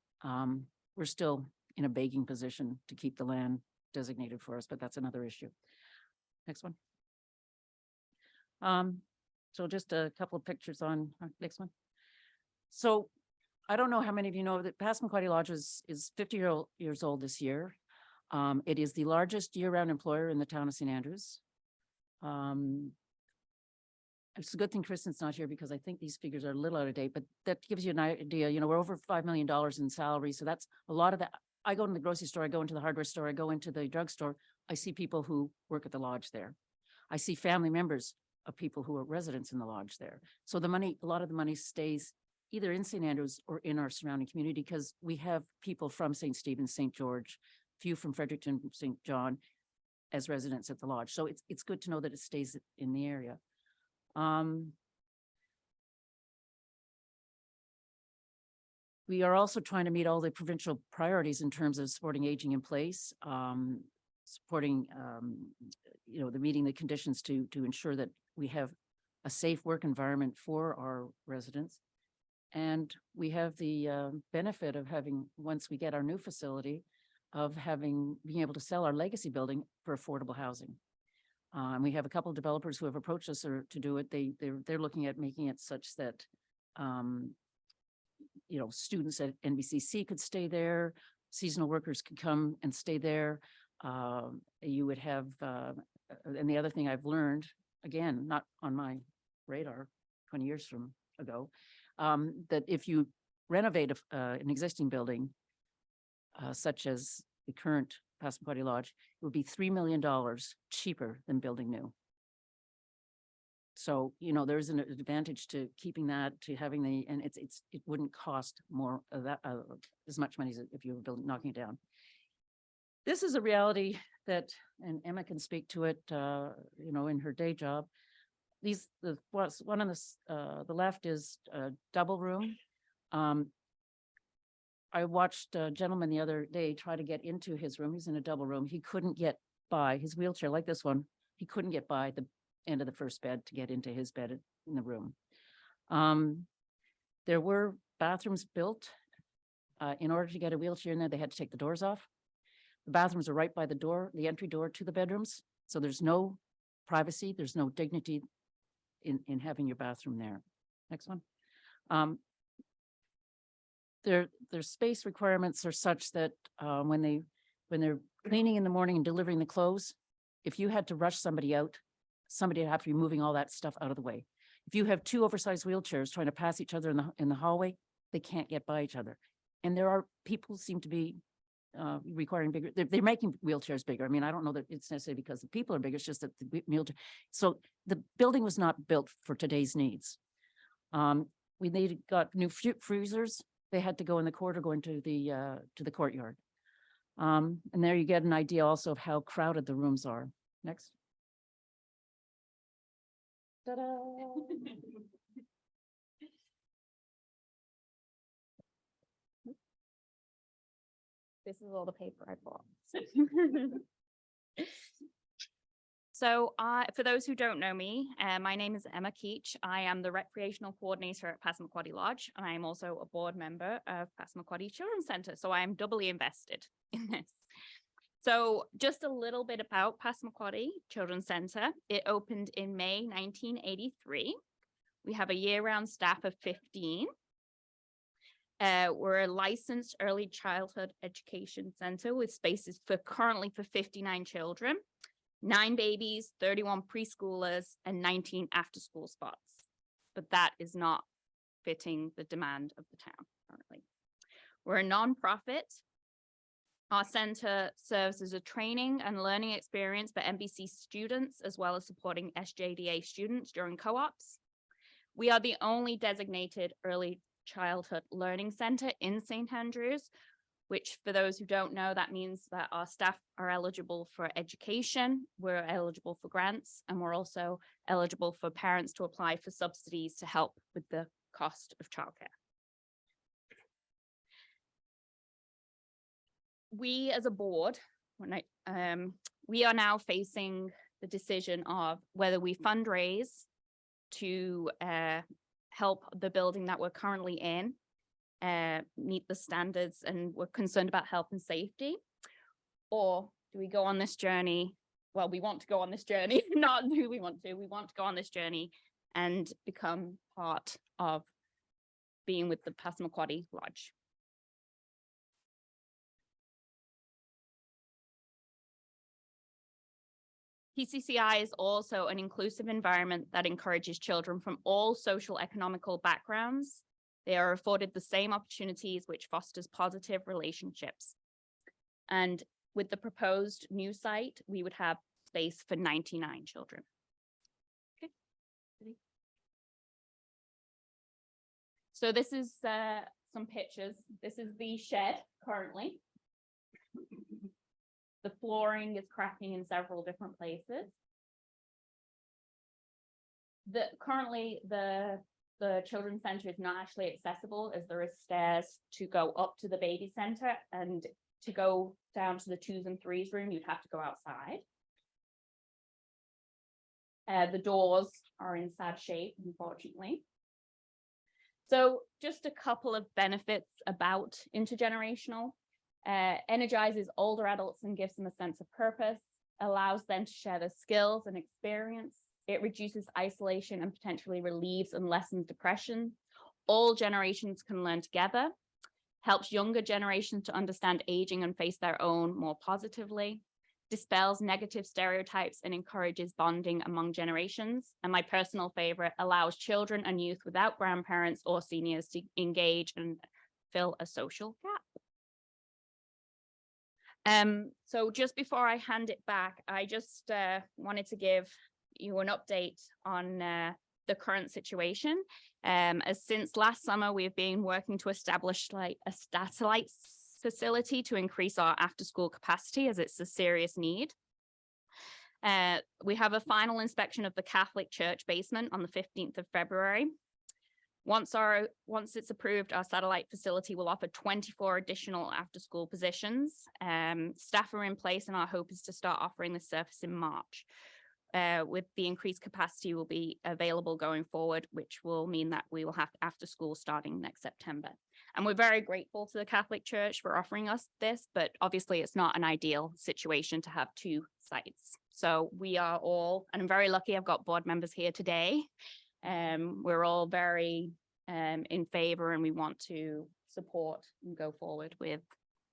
we're still in a begging position to keep the land designated for us, but that's another issue. Next one. So just a couple of pictures on next one. So I don't know how many of you know that Passamaquoddy Lodge is 50 years old this year. It is the largest year-round employer in the town of St. Andrews. It's a good thing Kristen's not here, because I think these figures are a little out of date, but that gives you an idea. You know, we're over $5 million in salary. So that's a lot of that. I go to the grocery store, I go into the hardware store, I go into the drugstore. I see people who work at the lodge there. I see family members of people who are residents in the lodge there. So the money, a lot of the money stays either in St. Andrews or in our surrounding community, because we have people from St. Stephen's, St. George, few from Fredericton, St. John as residents at the lodge. So it's good to know that it stays in the area. We are also trying to meet all the provincial priorities in terms of supporting aging in place, supporting, you know, meeting the conditions to ensure that we have a safe work environment for our residents. And we have the benefit of having, once we get our new facility, of being able to sell our legacy building for affordable housing. And we have a couple of developers who have approached us to do it. They're looking at making it such that, you know, students at NBCC could stay there, seasonal workers could come and stay there. You would have, and the other thing I've learned, again, not on my radar 20 years from ago, that if you renovate an existing building, such as the current Passamaquoddy Lodge, it would be $3 million cheaper than building new. So, you know, there's an advantage to keeping that, to having and it wouldn't cost more of that, as much money as if you were knocking it down. This is a reality that, and Emma can speak to it, you know, in her day job. The one on the left is a double room. I watched a gentleman the other day try to get into his room. He's in a double room. He couldn't get by his wheelchair, like this one. He couldn't get by the end of the first bed to get into his bed in the room. There were bathrooms built in order to get a wheelchair in there, they had to take the doors off. The bathrooms are right by the door, the entry door to the bedrooms. So there's no privacy, there's no dignity in having your bathroom there. Next one. Their space requirements are such that when they're cleaning in the morning and delivering the clothes, if you had to rush somebody out, somebody would have to be moving all that stuff out of the way. If you have two oversized wheelchairs trying to pass each other in the hallway, they can't get by each other. And there are people seem to be requiring bigger, they're making wheelchairs bigger. I mean, I don't know that it's necessarily because the people are bigger, it's just that the wheelchair. So the building was not built for today's needs. Got new freezers. They had to go in the corridor, go into the courtyard. And there you get an idea also of how crowded the rooms are. Next. Ta-da. This is all the paper I bought. So for those who don't know me, my name is Emma Keach. I am the recreational coordinator at Passamaquoddy Lodge, and I am also a board member of Passamaquoddy Children's Centre. So I am doubly invested in this. So just a little bit about Passamaquoddy Children's Centre. It opened in May 1983. We have a year-round staff of 15. We're a licensed early childhood education centre with spaces currently for 59 children, 9 babies, 31 preschoolers, and 19 after-school spots. But that is not fitting the demand of the town currently. We're a non-profit. Our centre serves as a training and learning experience for NBCC students, as well as supporting SJDA students during co-ops. We are the only designated early childhood learning centre in St. Andrews, which for those who don't know, that means that our staff are eligible for education, we're eligible for grants, and we're also eligible for parents to apply for subsidies to help with the cost of childcare. We as a board, we are now facing the decision of whether we fundraise to help the building that we're currently in meet the standards, and we're concerned about health and safety, or do we go on this journey? Well, we want to go on this journey, not do we want to go on this journey and become part of being with the Passamaquoddy Lodge. PCCI is also an inclusive environment that encourages children from all social economical backgrounds. They are afforded the same opportunities, which fosters positive relationships. And with the proposed new site, we would have space for 99 children. Okay. So this is some pictures. This is the shed currently. The flooring is cracking in several different places. Currently, the children's centre is not actually accessible, as there is stairs to go up to the baby centre, and to go down to the 2s and 3s room, you'd have to go outside. The doors are in sad shape, unfortunately. So just a couple of benefits about intergenerational. Energizes older adults and gives them a sense of purpose, allows them to share their skills and experience. It reduces isolation and potentially relieves and lessens depression. All generations can learn together, helps younger generations to understand aging and face their own more positively, dispels negative stereotypes and encourages bonding among generations. And my personal favorite, allows children and youth without grandparents or seniors to engage and fill a social gap. So just before I hand it back, I just wanted to give you an update on the current situation. As since last summer, we have been working to establish like a satellite facility to increase our after-school capacity, as it's a serious need. We have a final inspection of the Catholic Church basement on the 15th of February. Once it's approved, our satellite facility will offer 24 additional after-school positions. Staff are in place, and our hope is to start offering this service in March. With the increased capacity will be available going forward, which will mean that we will have after school starting next September. And we're very grateful to the Catholic Church for offering us this, but obviously it's not an ideal situation to have two sites. So we are all, and I'm very lucky I've got board members here today. We're all very in favor, and we want to support and go forward with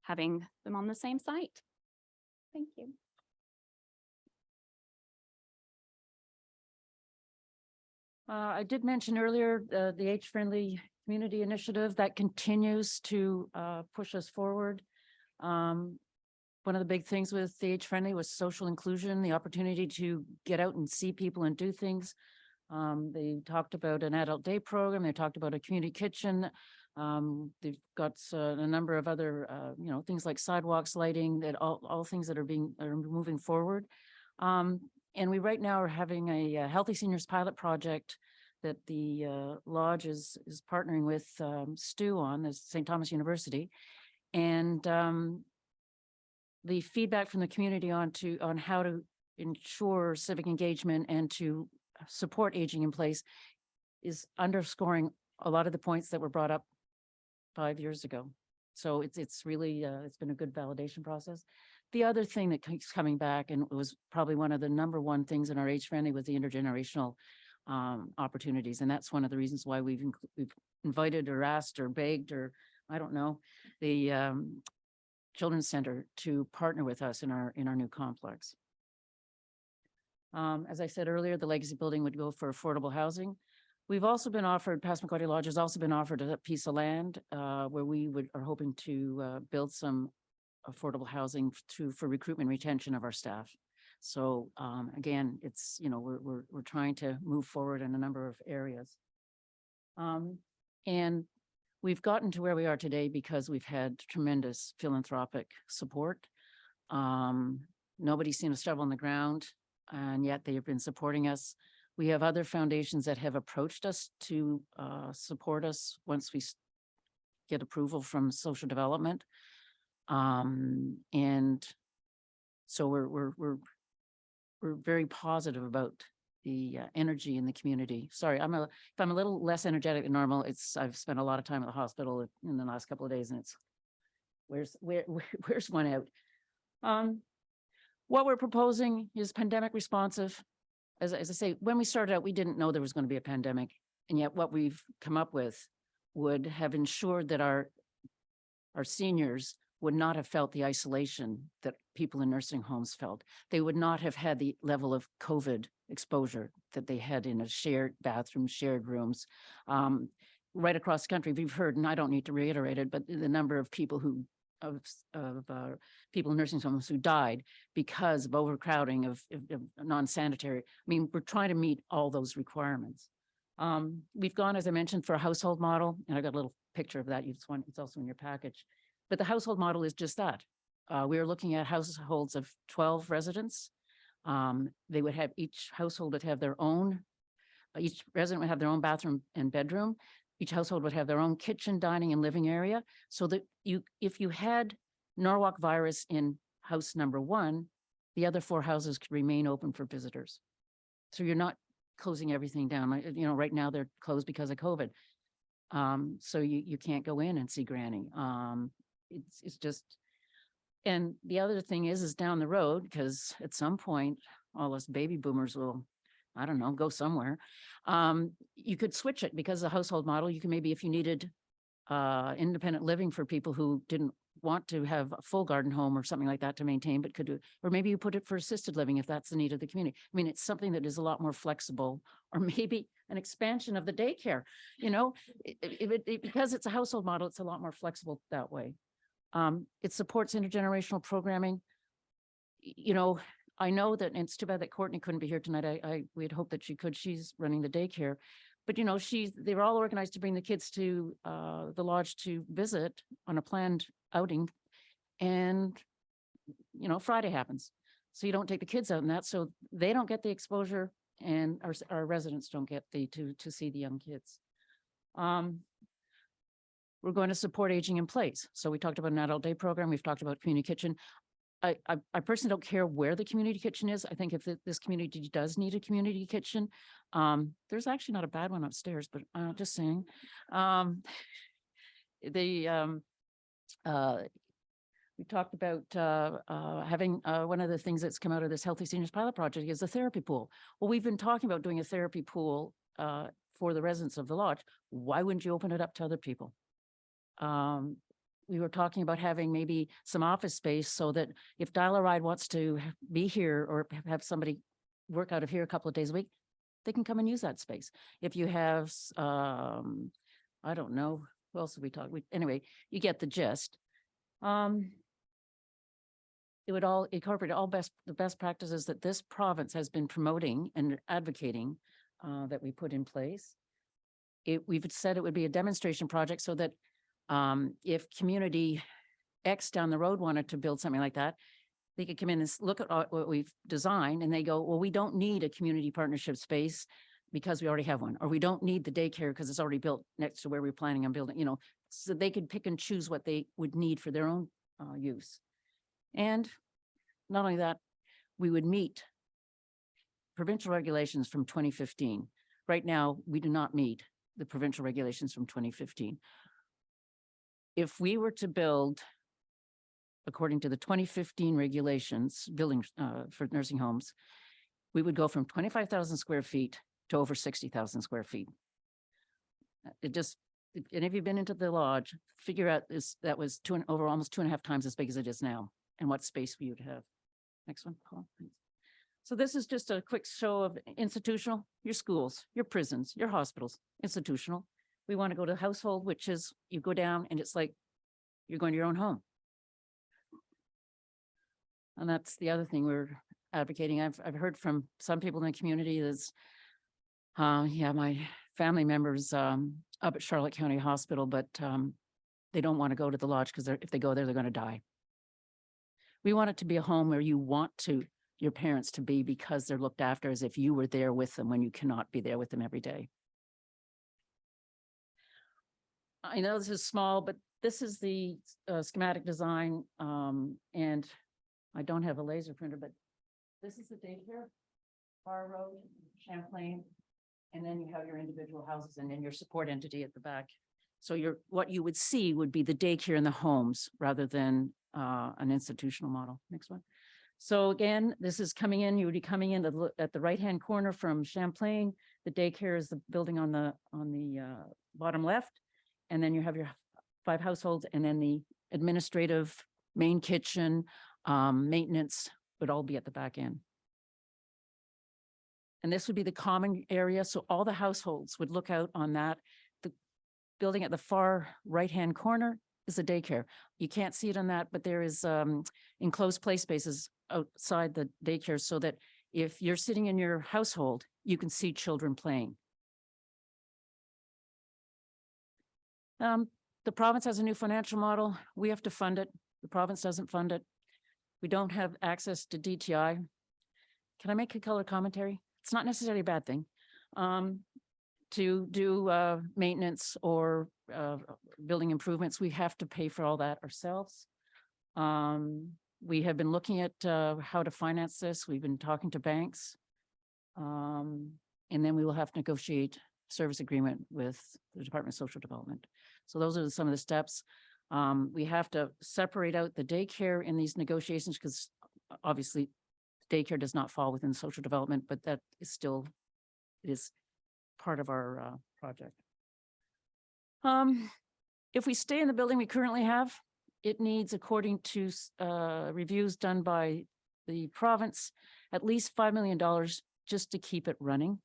having them on the same site. Thank you. I did mention earlier, the age-friendly community initiative that continues to push us forward. One of the big things with the age-friendly was social inclusion, the opportunity to get out and see people and do things. They talked about an adult day program. They talked about a community kitchen. They've got a number of other, things like sidewalks, lighting, that all things that are moving forward. And we right now are having a Healthy Seniors pilot project that the Lodge is partnering with Stu on, the St. Thomas University. And the feedback from the community on how to ensure civic engagement and to support aging in place is underscoring a lot of the points that were brought up 5 years ago. So it's really, it's been a good validation process. The other thing that keeps coming back, and it was probably one of the number one things in our age friendly, was the intergenerational opportunities. And that's one of the reasons why we've invited or asked or begged, or I don't know, the Children's Center to partner with us in our new complex. As I said earlier, the legacy building would go for affordable housing. We've also been offered, Passamaquoddy Lodge has also been offered a piece of land where we are hoping to build some affordable housing for recruitment and retention of our staff. So again, it's, we're trying to move forward in a number of areas. And we've gotten to where we are today because we've had tremendous philanthropic support. Nobody's seen a shovel in the ground, and yet they have been supporting us. We have other foundations that have approached us to support us once we get approval from social development. And so we're very positive about the energy in the community. Sorry, if I'm a little less energetic than normal, I've spent a lot of time at the hospital in the last couple of days, and it's where's one out? What we're proposing is pandemic responsive. As I say, when we started out, we didn't know there was going to be a pandemic, and yet what we've come up with would have ensured that our seniors would not have felt the isolation that people in nursing homes felt. They would not have had the level of COVID exposure that they had in a shared bathroom, shared rooms. Right across the country, we've heard, and I don't need to reiterate it, but the number of people people in nursing homes who died because of overcrowding, of non-sanitary. I mean, we're trying to meet all those requirements. We've gone, as I mentioned, for a household model, and I got a little picture of that. It's also in your package. But the household model is just that. We are looking at households of 12 residents. They would have, each household would have their own, each resident would have their own bathroom and bedroom. Each household would have their own kitchen, dining, and living area, so that if you had Norwalk virus in house number 1, the other 4 houses could remain open for visitors. So you're not closing everything down. Right now they're closed because of COVID. So you can't go in and see Granny. It's just, and the other thing is down the road, because at some point all us baby boomers will, I don't know, go somewhere. You could switch it because the household model, you can maybe, if you needed independent living for people who didn't want to have a full garden home or something like that to maintain, but could do, or maybe you put it for assisted living if that's the need of the community. I mean, it's something that is a lot more flexible, or maybe an expansion of the daycare, because it's a household model, it's a lot more flexible that way. It supports intergenerational programming. I know that, and it's too bad that Courtney couldn't be here tonight. We had hoped that she could. She's running the daycare, but they were all organized to bring the kids to the lodge to visit on a planned outing, and Friday happens, so you don't take the kids out in that, so they don't get the exposure, and our residents don't get to see the young kids. We're going to support aging in place. So we talked about an adult day program. We've talked about community kitchen. I personally don't care where the community kitchen is. I think if this community does need a community kitchen, there's actually not a bad one upstairs, but just saying. we talked about having one of the things that's come out of this Healthy Seniors Pilot Project is a therapy pool. Well, we've been talking about doing a therapy pool for the residents of the lodge. Why wouldn't you open it up to other people? We were talking about having maybe some office space so that if Dial-A-Ride wants to be here or have somebody work out of here a couple of days a week, they can come and use that space. If you have, I don't know, who else have we talked? Anyway, you get the gist. It would all incorporate the best practices that this province has been promoting and advocating that we put in place. We've said it would be a demonstration project so that if community X down the road wanted to build something like that, they could come in and look at what we've designed and they go, well, we don't need a community partnership space because we already have one, or we don't need the daycare because it's already built next to where we're planning on building, so they could pick and choose what they would need for their own use. And not only that, we would meet provincial regulations from 2015. Right now, we do not meet the provincial regulations from 2015. If we were to build, according to the 2015 regulations, building for nursing homes, we would go from 25,000 square feet to over 60,000 square feet. It just, if any of you been into the lodge, figure out that was over almost 2.5 times as big as it is now, and what space we would have. Next one, Paul. Thanks. So this is just a quick show of institutional, your schools, your prisons, your hospitals, institutional. We want to go to household, which is you go down and it's like you're going to your own home. And that's the other thing we're advocating. I've heard from some people in the community that's, my family members up at Charlotte County Hospital, but they don't want to go to the lodge because if they go there, they're going to die. We want it to be a home where you want your parents to be because they're looked after as if you were there with them when you cannot be there with them every day. I know this is small, but this is the schematic design, and I don't have a laser printer, but this is the daycare, Bar Road, Champlain, and then you have your individual houses and then your support entity at the back. So what you would see would be the daycare in the homes rather than an institutional model. Next one. So again, this is coming in, you would be coming in at the right-hand corner from Champlain. The daycare is the building on the bottom left. And then you have your 5 households, and then the administrative main kitchen, maintenance would all be at the back end. And this would be the common area. So all the households would look out on that. The building at the far right-hand corner is a daycare. You can't see it on that, but there is enclosed play spaces outside the daycare so that if you're sitting in your household, you can see children playing. The province has a new financial model. We have to fund it. The province doesn't fund it. We don't have access to DTI. Can I make a color commentary? It's not necessarily a bad thing. To do maintenance or building improvements, we have to pay for all that ourselves. We have been looking at how to finance this. We've been talking to banks. And then we will have to negotiate service agreement with the Department of Social Development. So those are some of the steps. We have to separate out the daycare in these negotiations because obviously daycare does not fall within social development, but that is still, it is part of our project. If we stay in the building we currently have, it needs, according to reviews done by the province, at least $5 million just to keep it running.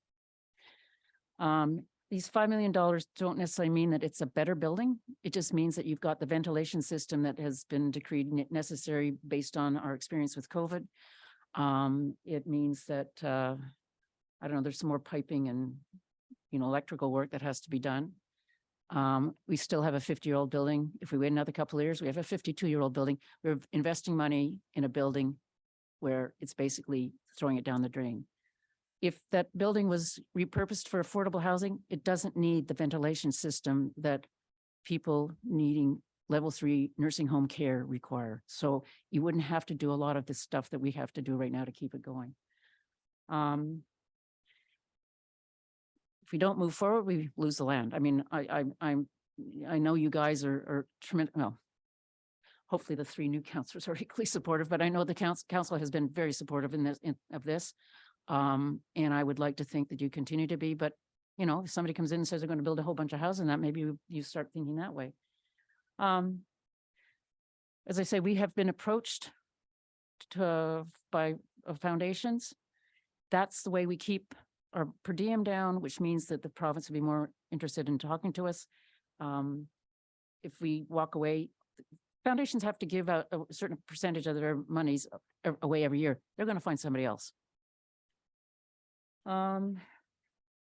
These $5 million don't necessarily mean that it's a better building. It just means that you've got the ventilation system that has been decreed necessary based on our experience with COVID. It means that, I don't know, there's some more piping and, electrical work that has to be done. We still have a 50-year-old building. If we wait another couple of years, we have a 52-year-old building. We're investing money in a building where it's basically throwing it down the drain. If that building was repurposed for affordable housing, it doesn't need the ventilation system that people needing level 3 nursing home care require. So you wouldn't have to do a lot of the stuff that we have to do right now to keep it going. If we don't move forward, we lose the land. I mean, I'm I know you guys are tremendous, well, hopefully the three new councillors are equally supportive, but I know the council has been very supportive in this, of this. And I would like to think that you continue to be, but you know, if somebody comes in and says they're going to build a whole bunch of houses and that, maybe you start thinking that way. As I say, we have been approached by foundations. That's the way we keep our per diem down, which means that the province will be more interested in talking to us. If we walk away, foundations have to give out a certain percentage of their monies away every year. They're going to find somebody else. Again,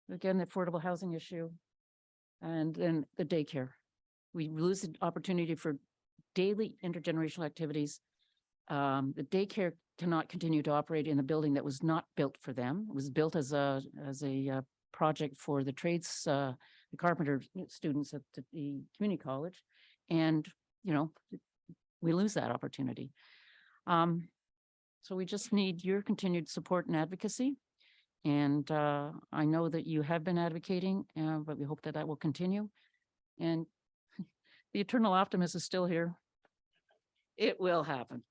the affordable housing issue, and then the daycare. We lose the opportunity for daily intergenerational activities. The daycare cannot continue to operate in a building that was not built for them. It was built as a project for the trades, the carpenter students at the community college, and you know, we lose that opportunity. So we just need your continued support and advocacy. And I know that you have been advocating, but we hope that that will continue. And the eternal optimist is still here. It will happen.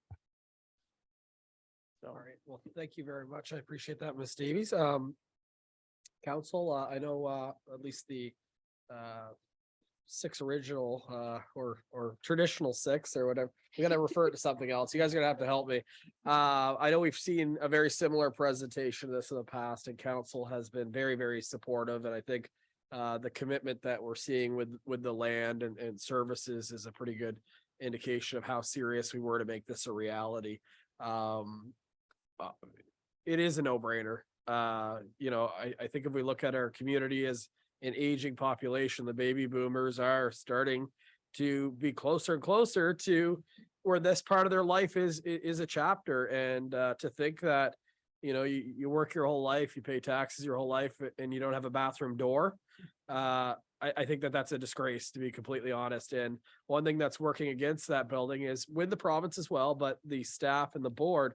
All right. Well, thank you very much. I appreciate that, Ms. Davies. Council, I know at least the 6 original or traditional 6 or whatever. We gotta refer it to something else. You guys are gonna have to help me. I know we've seen a very similar presentation of this in the past, and council has been very, very supportive. And I think the commitment that we're seeing with the land and services is a pretty good indication of how serious we were to make this a reality. It is a no-brainer. You know, I think if we look at our community as an aging population, the baby boomers are starting to be closer and closer to where this part of their life is a chapter. And to think that, you know, you work your whole life, you pay taxes your whole life, and you don't have a bathroom door. I think that that's a disgrace, to be completely honest. And one thing that's working against that building is with the province as well, but the staff and the board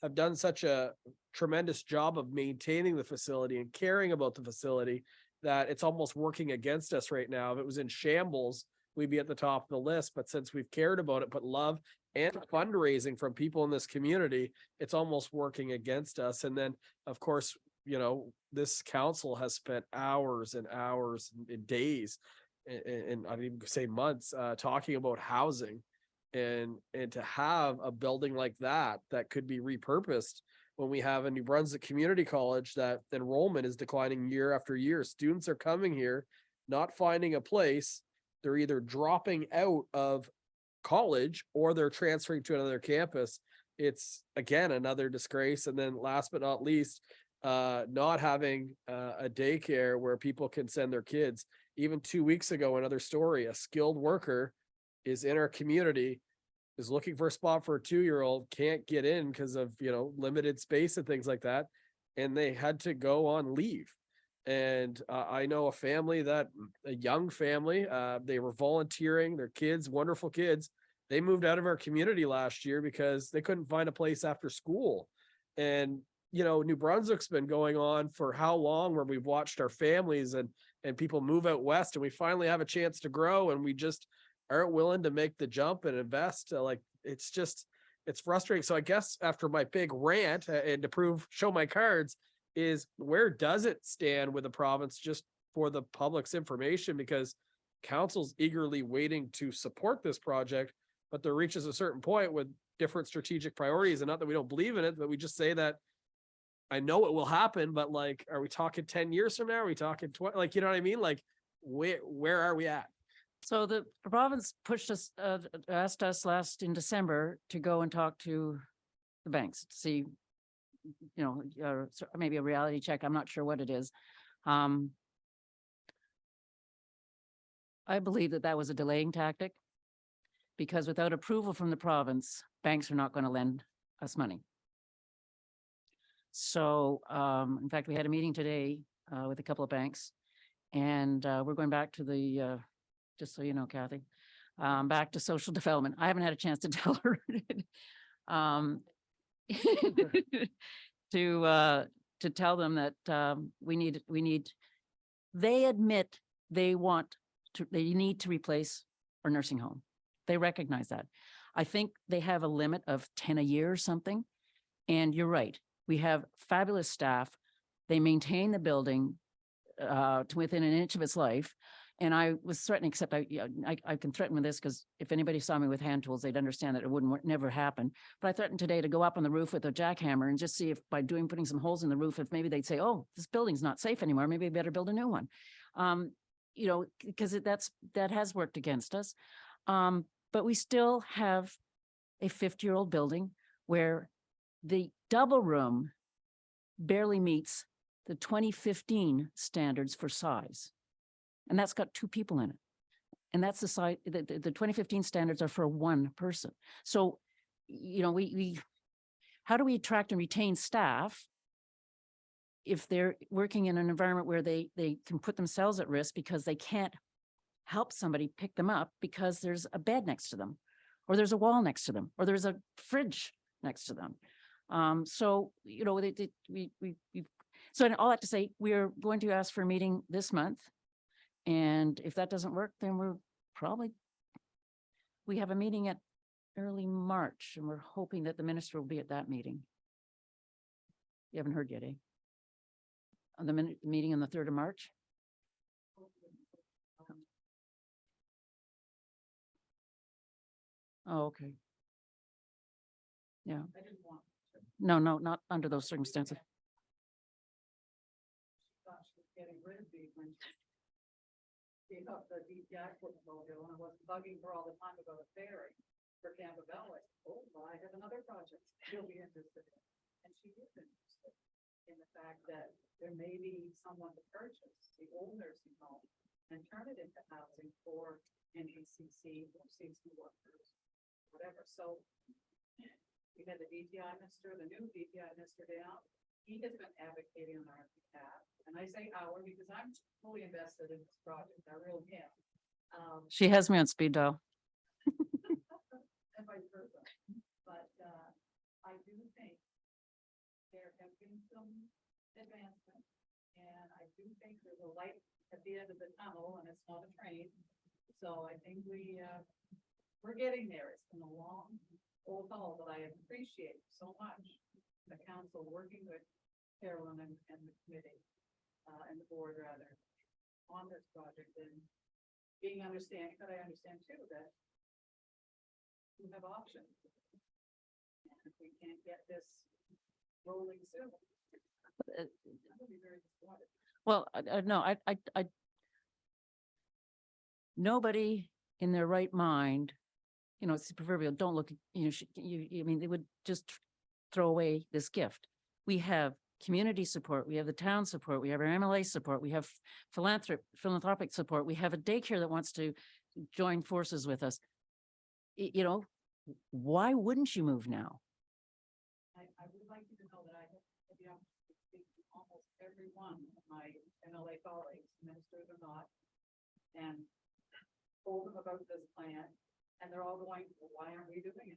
have done such a tremendous job of maintaining the facility and caring about the facility that it's almost working against us right now. If it was in shambles, we'd be at the top of the list. But since we've cared about it, put love and fundraising from people in this community, it's almost working against us. And then, of course, you know, this council has spent hours and hours and days, and I'd even say months, talking about housing. And to have a building like that could be repurposed when we have a New Brunswick Community College that enrollment is declining year after year. Students are coming here, not finding a place. They're either dropping out of college or they're transferring to another campus. It's, again, another disgrace. And then last but not least, not having a daycare where people can send their kids. Even 2 weeks ago, another story, a skilled worker is in our community, is looking for a spot for a 2-year-old, can't get in because of, you know, limited space and things like that. And they had to go on leave. And I know a young family, they were volunteering, their kids, wonderful kids. They moved out of our community last year because they couldn't find a place after school. And, you know, New Brunswick's been going on for how long, where we've watched our families and people move out west, and we finally have a chance to grow, and we just aren't willing to make the jump and invest. Like, it's frustrating. So I guess after my big rant and to show my cards is, where does it stand with the province, just for the public's information? Because council's eagerly waiting to support this project, but there reaches a certain point with different strategic priorities, and not that we don't believe in it, but we just say that I know it will happen, but like, are we talking 10 years from now? Are we talking 20? Like, you know what I mean? Like, where are we at? So the province asked us in December to go and talk to the banks to see, you know, maybe a reality check. I'm not sure what it is. I believe that was a delaying tactic, because without approval from the province, banks are not going to lend us money. So, in fact, we had a meeting today with a couple of banks, and we're going back to the, just so you know, Kathy, back to social development. I haven't had a chance to tell her to tell them that we need, they admit they want they need to replace our nursing home. They recognize that. I think they have a limit of 10 a year or something. And you're right. We have fabulous staff. They maintain the building to within an inch of its life. And I was threatening, except I can threaten with this because if anybody saw me with hand tools, they'd understand that it wouldn't never happen. But I threatened today to go up on the roof with a jackhammer and just see if by putting some holes in the roof, if maybe they'd say, oh, this building's not safe anymore. Maybe we better build a new one. You know, because that has worked against us. But we still have a 50-year-old building where the double room barely meets the 2015 standards for size. And that's got 2 people in it. And that's the size, the 2015 standards are for 1 person. So, you know, how do we attract and retain staff if they're working in an environment where they can put themselves at risk because they can't help somebody pick them up because there's a bed next to them, or there's a wall next to them, or there's a fridge next to them. So, you know, so all I have to say, we're going to ask for a meeting this month. And if that doesn't work, then we have a meeting at early March, and we're hoping that the minister will be at that meeting. You haven't heard yet, eh? On the meeting on the 3rd of March? Oh, okay. Yeah. No, not under those circumstances. Gave up the DPI portfolio and I was bugging her all the time about a ferry for Campbell. I said, oh, well, I have another project she'll be interested in. And she is interested in the fact that there may be someone to purchase the old nursing home and turn it into housing for NBCC or CC workers, whatever. So we had the DPI minister, the new DPI minister down. He has been advocating on our behalf. And I say our because I'm fully invested in this project. I really am. She has me on speed dial. And vice versa. But I do think there have been some advancement. And I do think there's a light at the end of the tunnel and it's not a train. So I think we're getting there. It's been a long old haul, but I appreciate so much the council working with Carolyn and the committee. And the board rather on this project and being understanding, but I understand too that we have options. And if we can't get this rolling soon, I'll be very disappointed. Well, no, nobody in their right mind, you know, it's the proverbial, don't look, you know, I mean, they would just throw away this gift. We have community support, we have the town support, we have our MLA support, we have philanthropic support, we have a daycare that wants to join forces with us. You know, why wouldn't you move now? I would like you to know that I have the opportunity to speak to almost every one of my MLA colleagues, ministers or not, and told them about this plan, and they're all going, well, why aren't we doing it?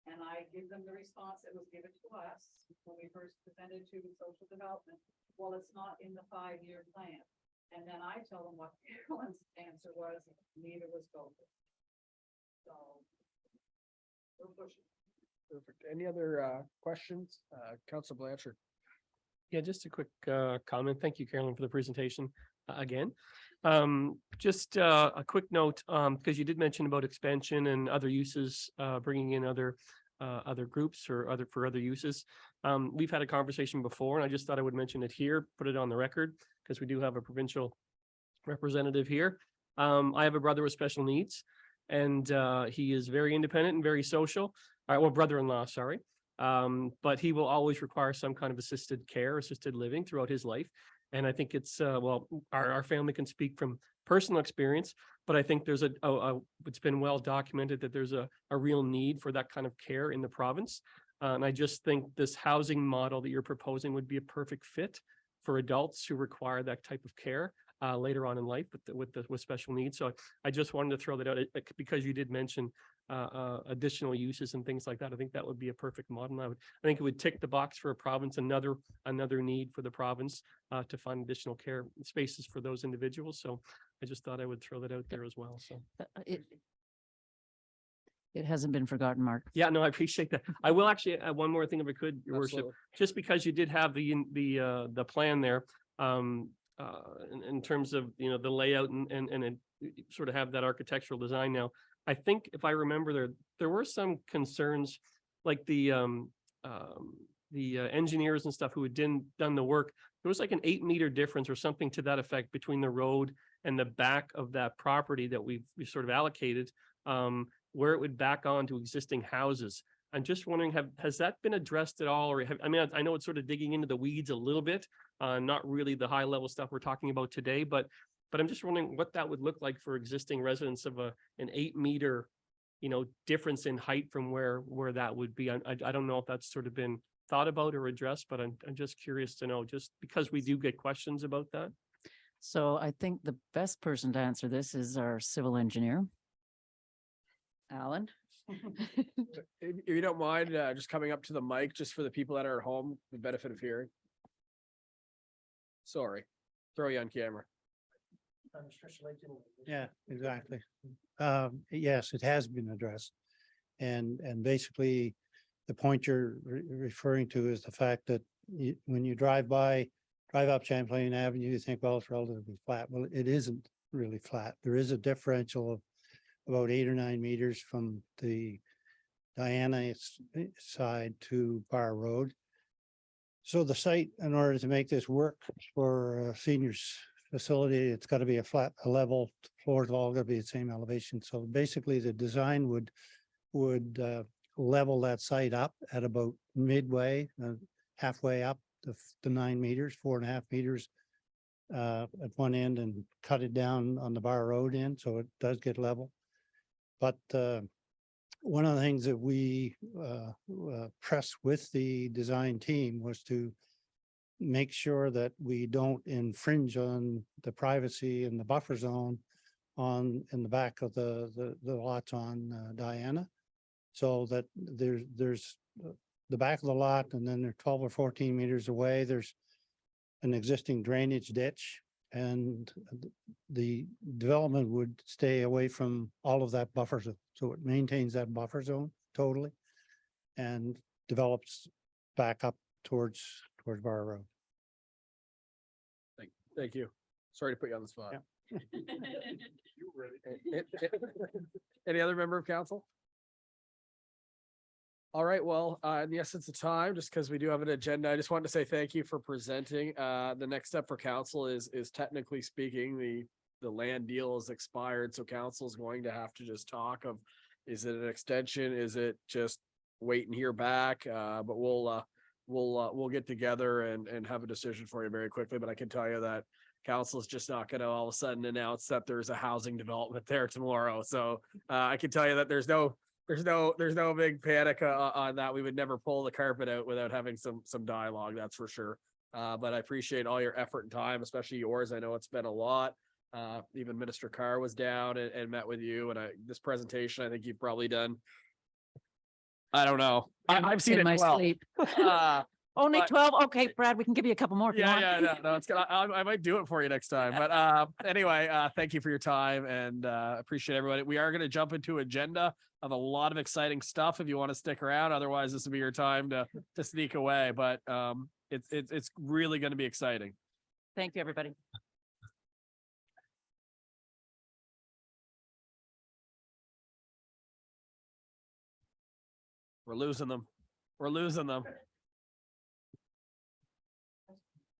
And I give them the response that was given to us when we first presented to social development. Well, it's not in the 5-year plan. And then I tell them what Carolyn's answer was, neither was COVID. So we're pushing. Perfect. Any other questions? Councilor Blanchard. Yeah, just a quick comment. Thank you, Carolyn, for the presentation again. Just a quick note, because you did mention about expansion and other uses, bringing in other groups or other uses. We've had a conversation before, and I just thought I would mention it here, put it on the record, because we do have a provincial representative here. I have a brother with special needs, and he is very independent and very social. Well, brother-in-law, sorry. But he will always require some kind of assisted care, assisted living throughout his life. And I think it's, well, our family can speak from personal experience, but I think there's it's been well documented that there's a real need for that kind of care in the province. And I just think this housing model that you're proposing would be a perfect fit for adults who require that type of care. later on in life with special needs. So I just wanted to throw that out because you did mention additional uses and things like that. I think that would be a perfect model. I think it would tick the box for a province, another need for the province to find additional care spaces for those individuals. So I just thought I would throw that out there as well. So It hasn't been forgotten, Mark. yeah, no, I appreciate that. I will actually add one more thing if I could, Your Worship, Absolutely. just because you did have the plan there, in terms of, the layout and sort of have that architectural design now. I think if I remember there were some concerns like the engineers and stuff who had done the work. There was like an 8-meter difference or something to that effect between the road and the back of that property that we sort of allocated, where it would back on to existing houses. I'm just wondering, has that been addressed at all? Or I know it's sort of digging into the weeds a little bit, not really the high level stuff we're talking about today, but I'm just wondering what that would look like for existing residents of an 8-meter, difference in height from where that would be. I don't know if that's sort of been thought about or addressed, but I'm just curious to know, just because we do get questions about that. So I think the best person to answer this is our civil engineer. Alan? If you don't mind, just coming up to the mic, just for the people that are at home, the benefit of hearing. Sorry, throw you on camera. Yeah, exactly. Yes, it has been addressed. And basically, the point you're referring to is the fact that when you drive up Champlain Avenue, you think, well, it's relatively flat. Well, it isn't really flat. There is a differential of about 8 or 9 meters from the Diana side to Bar Road. So the site, in order to make this work for a seniors facility, it's got to be a level, floors all got to be the same elevation. So basically the design would level that site up at about midway, halfway up the 9 meters, 4.5 meters at one end, and cut it down on the Bar Road end, so it does get level. But one of the things that we pressed with the design team was to make sure that we don't infringe on the privacy and the buffer zone in the back of the lots on Diana. So that there's the back of the lot, and then they're 12 or 14 meters away, there's an existing drainage ditch, and the development would stay away from all of that buffer zone. So it maintains that buffer zone totally and develops back up towards Bar Road. Thank you. Sorry to put you on the spot. Any other member of council? All right, well, in the essence of time, just because we do have an agenda, I just wanted to say thank you for presenting. The next step for council is technically speaking, the land deal is expired, so council is going to have to just talk of, is it an extension? Is it just wait and hear back? But we'll get together and have a decision for you very quickly. But I can tell you that council is just not going to all of a sudden announce that there's a housing development there tomorrow. So I can tell you that there's no big panic on that. We would never pull the carpet out without having some dialogue, that's for sure. But I appreciate all your effort and time, especially yours. I know it's been a lot. Even Minister Carr was down and met with you. And this presentation, I think you've probably done, I don't know. I've seen In it my 12. sleep. Only but- 12? Okay, Brad, we can give you a couple more if you want. No, it's good. I might do it for you next time. But anyway, thank you for your time and appreciate everybody. We are going to jump into agenda of a lot of exciting stuff if you want to stick around. Otherwise, this will be your time to sneak away. But it's really going to be exciting. Thank you, everybody. We're losing them. We're losing them.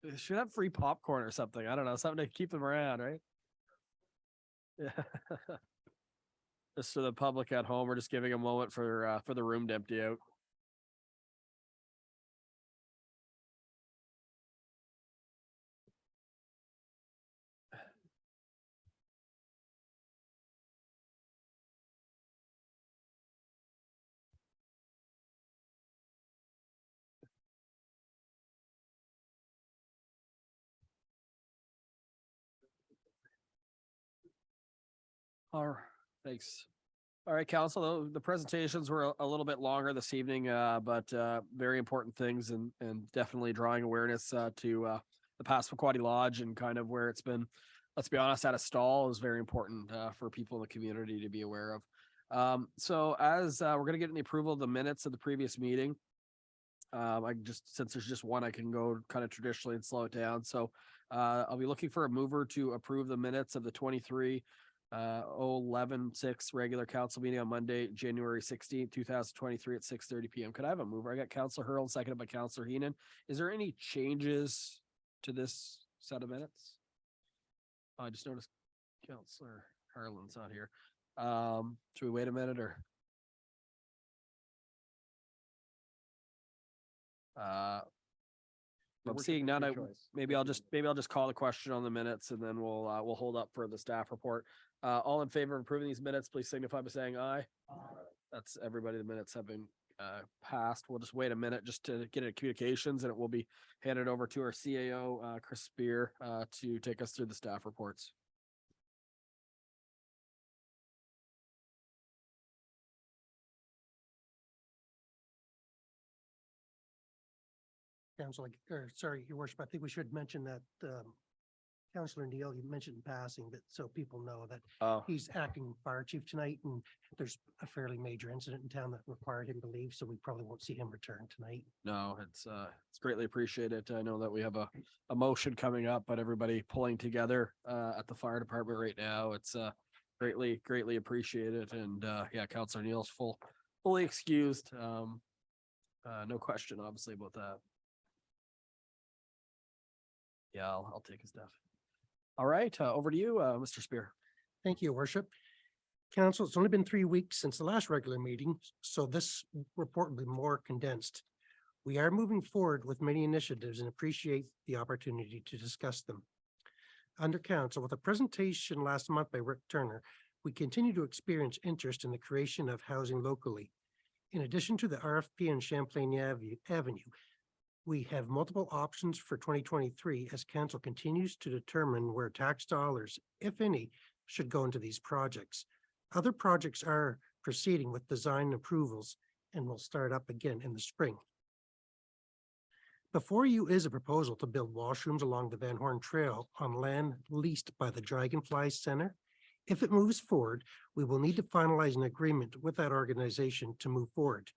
They should have free popcorn or something. I don't know, something to keep them around, right? Yeah. Just for the public at home, we're just giving a moment for the room to empty out. All right, thanks. All right, council, the presentations were a little bit longer this evening, but very important things and definitely drawing awareness to the Passamaquoddy Lodge and kind of where it's been, let's be honest, at a stall is very important for people in the community to be aware of. So as we're going to get in the approval of the minutes of the previous meeting, I just, since there's just one, I can go kind of traditionally and slow it down. So I'll be looking for a mover to approve the minutes of the 23/11/6 regular council meeting on Monday, January 16th, 2023 at 6:30 PM. Could I have a mover? I got Councillor Hurl, seconded by Councillor Heenan. Is there any changes to this set of minutes? I just noticed Councillor Harlan's not here. Should we wait a minute or? I'm seeing none. Maybe I'll just call the question on the minutes and then we'll hold up for the staff report. All in favor of approving these minutes, please signify by saying aye. That's everybody. The minutes have been passed. We'll just wait a minute just to get into communications and it will be handed over to our CAO, Chris Spear, to take us through the staff reports. Council, or sorry, Your Worship, I think we should mention that Councillor Neal, you mentioned in passing, but so people know that Oh, he's acting fire chief tonight and there's a fairly major incident in town that required him to leave, so we probably won't see him return tonight. no, it's greatly appreciated. I know that we have a motion coming up, but everybody pulling together at the fire department right now. It's greatly appreciated. And yeah, Councillor Neal's fully excused. No question, obviously, about that. Yeah, I'll take his stuff. All right, over to you, Mr. Spear. Thank you, Your Worship. Council, it's only been 3 weeks since the last regular meeting, so this report will be more condensed. We are moving forward with many initiatives and appreciate the opportunity to discuss them. Under council, with a presentation last month by Rick Turner, we continue to experience interest in the creation of housing locally. In addition to the RFP in Champlain Avenue, we have multiple options for 2023 as council continues to determine where tax dollars, if any, should go into these projects. Other projects are proceeding with design approvals and will start up again in the spring. Before you is a proposal to build washrooms along the Van Horn Trail on land leased by the Dragonfly Center. If it moves forward, we will need to finalize an agreement with that organization to move forward.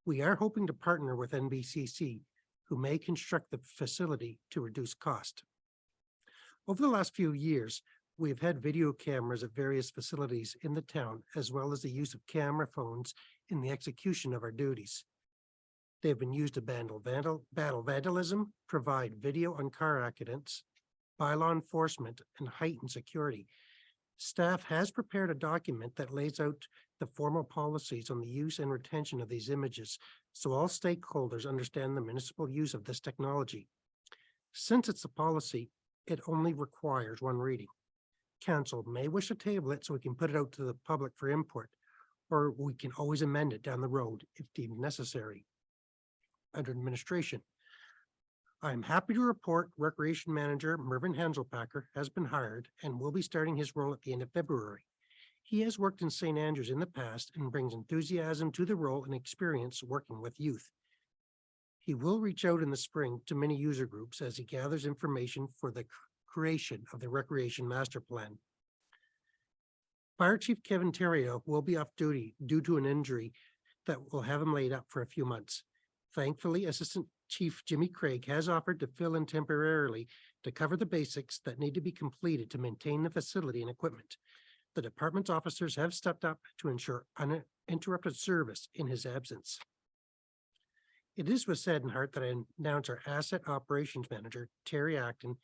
We are hoping to partner with NBCC, who may construct the facility to reduce cost. Over the last few years, we have had video cameras at various facilities in the town, as well as the use of camera phones in the execution of our duties. They have been used to battle vandalism, provide video on car accidents, by law enforcement, and heighten security. Staff has prepared a document that lays out the formal policies on the use and retention of these images, so all stakeholders understand the municipal use of this technology. Since it's a policy, it only requires one reading. Council may wish to table it so we can put it out to the public for input, or we can always amend it down the road if deemed necessary. Under administration, I'm happy to report Recreation Manager Mervyn Hanselpacker has been hired and will be starting his role at the end of February. He has worked in St. Andrews in the past and brings enthusiasm to the role and experience working with youth. He will reach out in the spring to many user groups as he gathers information for the creation of the Recreation Master Plan. Fire Chief Kevin Terrio will be off duty due to an injury that will have him laid up for a few months. Thankfully, Assistant Chief Jimmy Craig has offered to fill in temporarily to cover the basics that need to be completed to maintain the facility and equipment. The department's officers have stepped up to ensure uninterrupted service in his absence. It is with saddened heart that I announce our Asset Operations Manager, Terry Acton,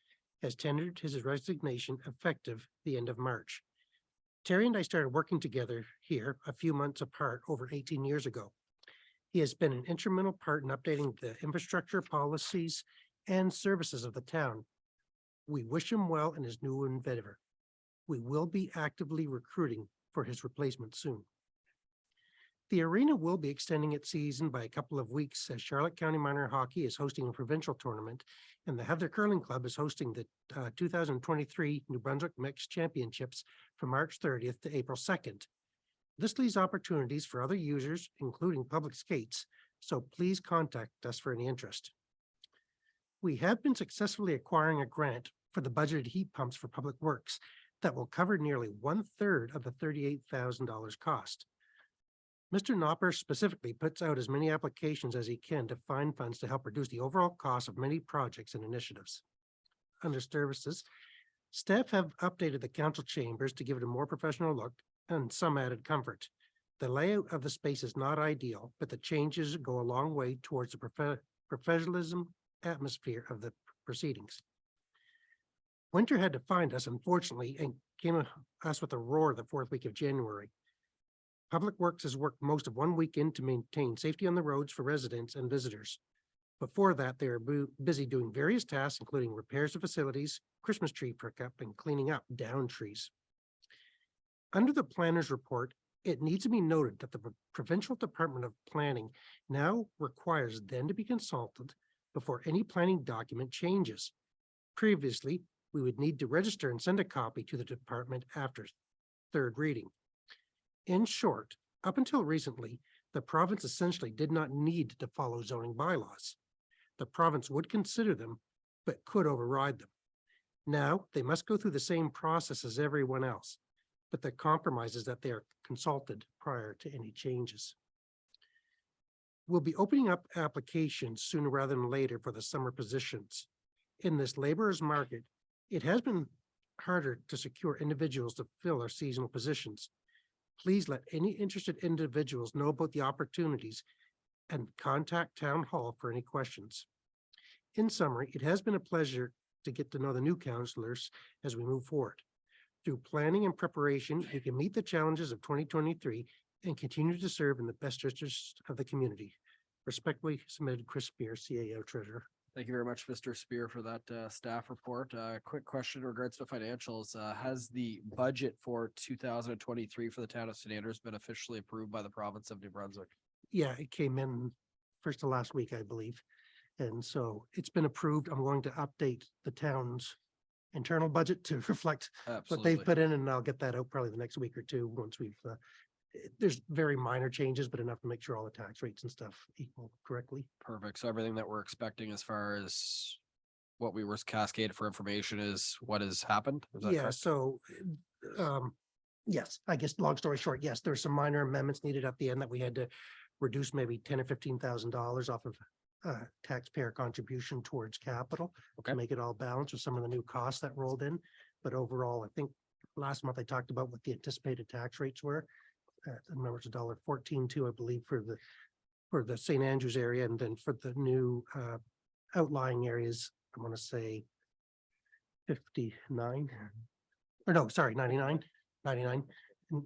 has tendered his resignation effective the end of March. Terry and I started working together here a few months apart over 18 years ago. He has been an instrumental part in updating the infrastructure, policies, and services of the town. We wish him well in his new endeavor. We will be actively recruiting for his replacement soon. The arena will be extending its season by a couple of weeks as Charlotte County Minor Hockey is hosting a provincial tournament and the Heather Curling Club is hosting the 2023 New Brunswick Mixed Championships from March 30th to April 2nd. This leaves opportunities for other users, including public skates, so please contact us for any interest. We have been successfully acquiring a grant for the budgeted heat pumps for Public Works that will cover nearly 1/3 of the $38,000 cost. Mr. Knopper specifically puts out as many applications as he can to find funds to help reduce the overall cost of many projects and initiatives. Under services, staff have updated the council chambers to give it a more professional look and some added comfort. The layout of the space is not ideal, but the changes go a long way towards the professionalism atmosphere of the proceedings. Winter had to find us, unfortunately, and came at us with a roar the 4th week of January. Public Works has worked most of one weekend to maintain safety on the roads for residents and visitors. Before that, they were busy doing various tasks, including repairs to facilities, Christmas tree pickup, and cleaning up downed trees. Under the planner's report, it needs to be noted that the Provincial Department of Planning now requires them to be consulted before any planning document changes. Previously, we would need to register and send a copy to the department after 3rd reading. In short, up until recently, the province essentially did not need to follow zoning bylaws. The province would consider them, but could override them. Now, they must go through the same process as everyone else, but the compromise is that they are consulted prior to any changes. We'll be opening up applications sooner rather than later for the summer positions. In this laborer's market, it has been harder to secure individuals to fill our seasonal positions. Please let any interested individuals know about the opportunities and contact Town Hall for any questions. In summary, it has been a pleasure to get to know the new councillors as we move forward. Through planning and preparation, we can meet the challenges of 2023 and continue to serve in the best interest of the community. Respectfully submitted, Chris Spear, CAO Treasurer. Thank you very much, Mr. Spear, for that staff report. Quick question in regards to financials. Has the budget for 2023 for the town of St. Andrews been officially approved by the province of New Brunswick? Yeah, it came in first of last week, I believe. And so it's been approved. I'm going to update the town's internal budget to reflect what Absolutely. they've put in, and I'll get that out probably the next week or two once we've there's very minor changes, but enough to make sure all the tax rates and stuff equal correctly. Perfect. So everything that we're expecting as far as what we were cascaded for information is what has happened? Is that Yeah, correct? so yes, I guess long story short, yes, there's some minor amendments needed at the end that we had to reduce maybe $10,000 or $15,000 off of taxpayer contribution towards capital Okay. to make it all balanced with some of the new costs that rolled in. But overall, I think last month I talked about what the anticipated tax rates were. I remember it's $1.14 I believe, for the St. Andrews area, and then for the new outlying areas, I want to say 59, or no, sorry, 99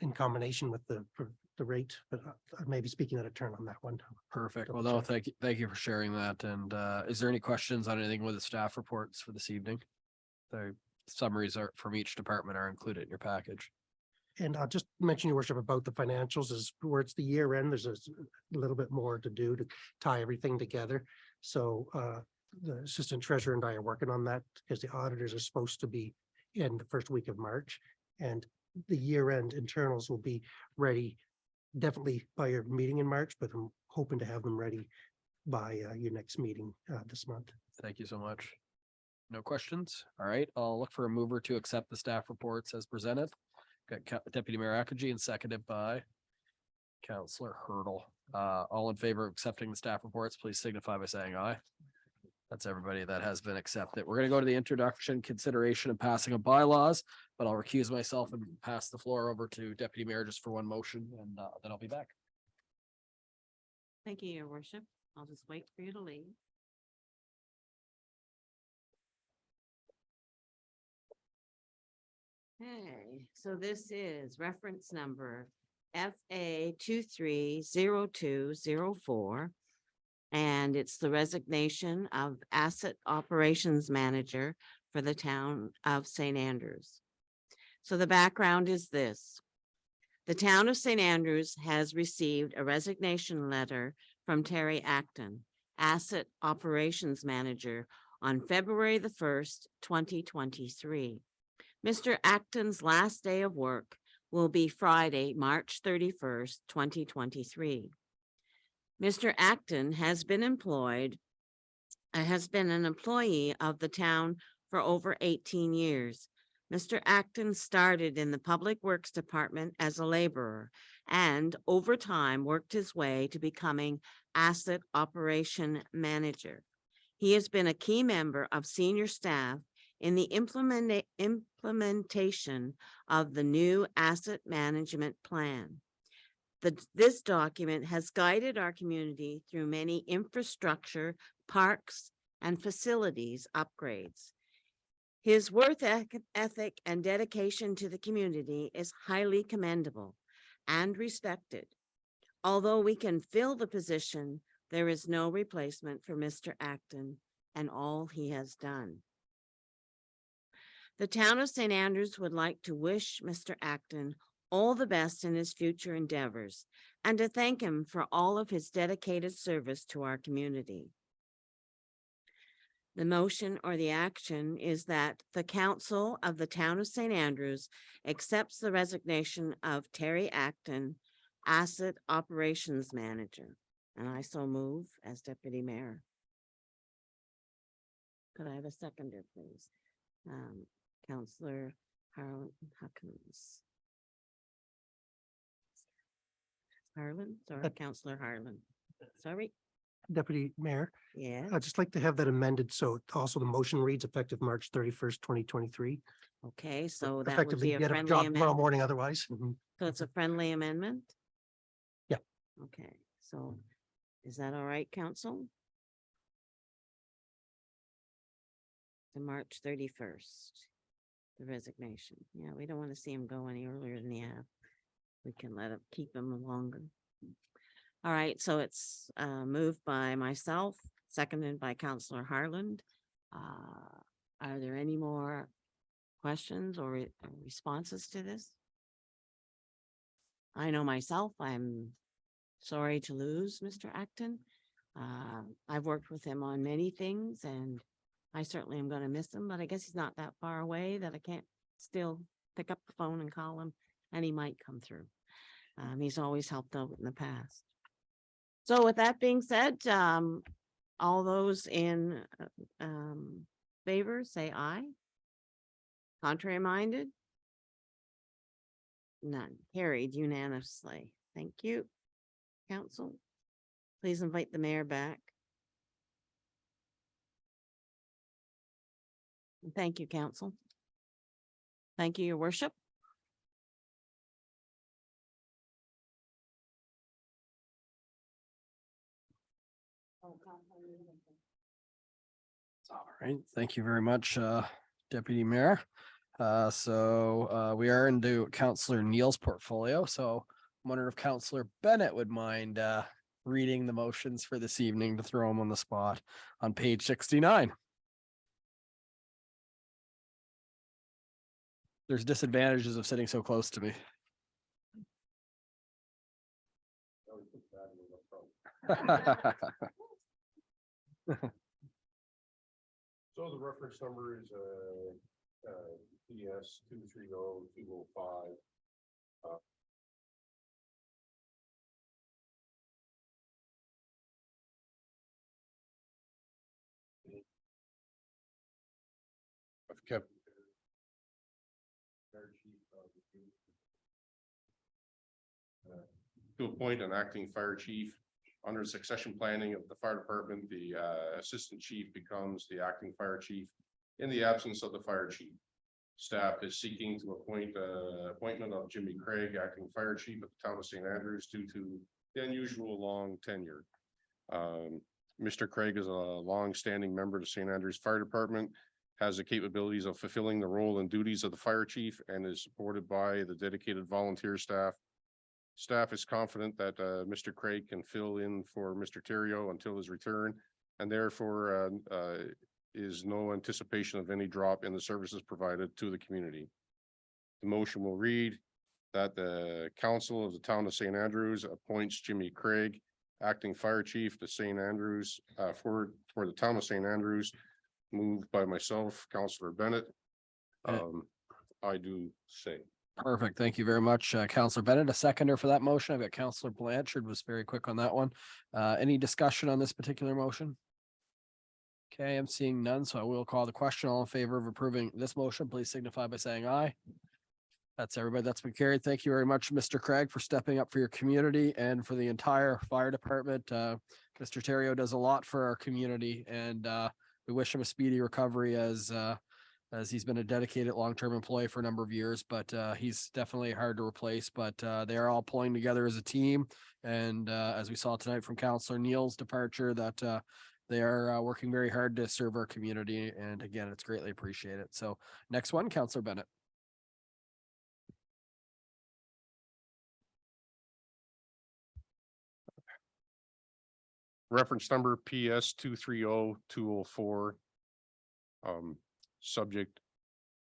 in combination with the rate, but I may be speaking out of turn on that one. Perfect. Double Well, no, check. thank you for sharing that. And is there any questions on anything with the staff reports for this evening? The summaries are from each department are included in your package. And I'll just mention, your worship, about the financials is where it's the year end, there's a little bit more to do to tie everything together. So the assistant treasurer and I are working on that because the auditors are supposed to be in the first week of March. And the year end internals will be ready definitely by your meeting in March, but I'm hoping to have them ready by your next meeting this month. Thank you so much. No questions? All right, I'll look for a mover to accept the staff reports as presented. Got Deputy Mayor Ackergy and seconded by Councillor Hurdle. All in favor of accepting the staff reports, please signify by saying aye. That's everybody that has been accepted. We're going to go to the introduction, consideration and passing of bylaws, but I'll recuse myself and pass the floor over to Deputy Mayor just for one motion, and then I'll be back. Thank you, Your Worship. I'll just wait for you to leave. Okay, so this is reference number FA 230204. And it's the resignation of Asset Operations Manager for the town of St. Andrews. So the background is this. The town of St. Andrews has received a resignation letter from Terry Acton, Asset Operations Manager, on February the 1st, 2023. Mr. Acton's last day of work will be Friday, March 31st, 2023. Mr. Acton has been an employee of the town for over 18 years. Mr. Acton started in the Public Works Department as a laborer and over time worked his way to becoming Asset Operation Manager. He has been a key member of senior staff in the implementation of the new asset management plan. This document has guided our community through many infrastructure, parks, and facilities upgrades. His work ethic and dedication to the community is highly commendable and respected. Although we can fill the position, there is no replacement for Mr. Acton and all he has done. The town of St. Andrews would like to wish Mr. Acton all the best in his future endeavors and to thank him for all of his dedicated service to our community. The motion or the action is that the council of the town of St. Andrews accepts the resignation of Terry Acton, Asset Operations Manager. And I so move as deputy mayor. Could I have a seconder, please? Councillor Huckins. Harlan, sorry, Councillor Harlan. Sorry, Deputy Mayor, yeah, I'd just like to have that amended. So also the motion reads effective March 31st, 2023. okay, so that would Effectively be a get a friendly job tomorrow amendment. morning otherwise. Mhm. So it's a friendly amendment? Yeah. Okay, so is that all right, council? To March 31st, the resignation. Yeah, we don't want to see him go any earlier than he have. We can let him, keep him longer. All right, so it's moved by myself, seconded by Councillor Harland. Are there any more questions or responses to this? I know myself, I'm sorry to lose Mr. Acton. I've worked with him on many things and I certainly am going to miss him, but I guess he's not that far away that I can't still pick up the phone and call him, and he might come through. He's always helped out in the past. So with that being said, all those in favor, say aye. Contrary minded? None. Carried unanimously. Thank you, council. Please invite the mayor back. And thank you, council. Thank you, your worship. All right, thank you very much, Deputy Mayor. We are into Councillor Neal's portfolio, so I'm wondering if Councillor Bennett would mind reading the motions for this evening to throw them on the spot on page 69. There's disadvantages of sitting so close to me. So the reference number is PS 230-205. I've kept to appoint an acting fire chief. Under succession planning of the fire department, the assistant chief becomes the acting fire chief in the absence of the fire chief. Staff is seeking to appoint appointment of Jimmy Craig, acting fire chief at the town of St. Andrews due to the unusual long tenure. Mr. Craig is a long-standing member of the St. Andrews Fire Department, has the capabilities of fulfilling the role and duties of the fire chief, and is supported by the dedicated volunteer staff. Staff is confident that Mr. Craig can fill in for Mr. Terrio until his return, and therefore is no anticipation of any drop in the services provided to the community. The motion will read, that the council of the town of St. Andrews appoints Jimmy Craig, acting fire chief to St. Andrews, for the town of St. Andrews, moved by myself, Councillor Bennett. I do say. Perfect. Thank you very much, Councillor Bennett. A seconder for that motion. I've got Councillor Blanchard was very quick on that one. Any discussion on this particular motion? Okay, I'm seeing none, so I will call the question. All in favor of approving this motion, please signify by saying aye. That's everybody that's been carried. Thank you very much, Mr. Craig, for stepping up for your community and for the entire fire department. Mr. Terrio does a lot for our community, and we wish him a speedy recovery as he's been a dedicated long-term employee for a number of years, but he's definitely hard to replace, but they are all pulling together as a team. And as we saw tonight from Councillor Neal's departure, that they are working very hard to serve our community. And again, it's greatly appreciated. So next one, Councillor Bennett. Reference number PS 230204. Subject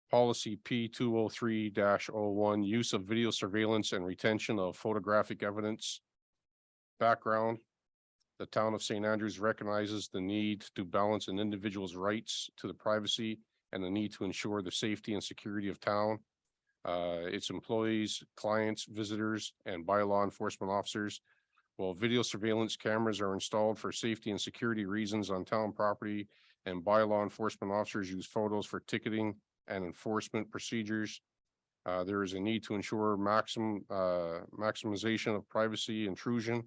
policy P 203-01, use of video surveillance and retention of photographic evidence. Background: the town of St. Andrews recognizes the need to balance an individual's rights to the privacy and the need to ensure the safety and security of town, its employees, clients, visitors, and by law enforcement officers. While video surveillance cameras are installed for safety and security reasons on town property, and by law enforcement officers use photos for ticketing and enforcement procedures, there is a need to ensure maximization of privacy intrusion.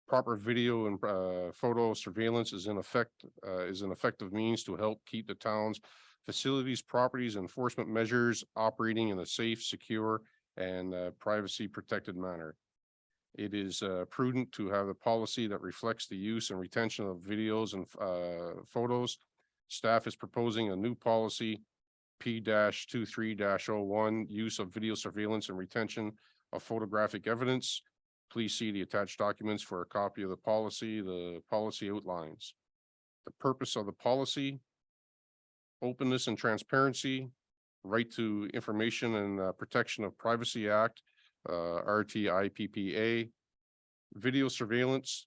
Proper video and photo surveillance is an effective means to help keep the town's facilities, properties, enforcement measures operating in a safe, secure, and privacy protected manner. It is prudent to have a policy that reflects the use and retention of videos and photos. Staff is proposing a new policy, P-23-01, use of video surveillance and retention of photographic evidence. Please see the attached documents for a copy of the policy. The policy outlines the purpose of the policy: openness and transparency, right to information and protection of privacy act, RTIPPA, video surveillance,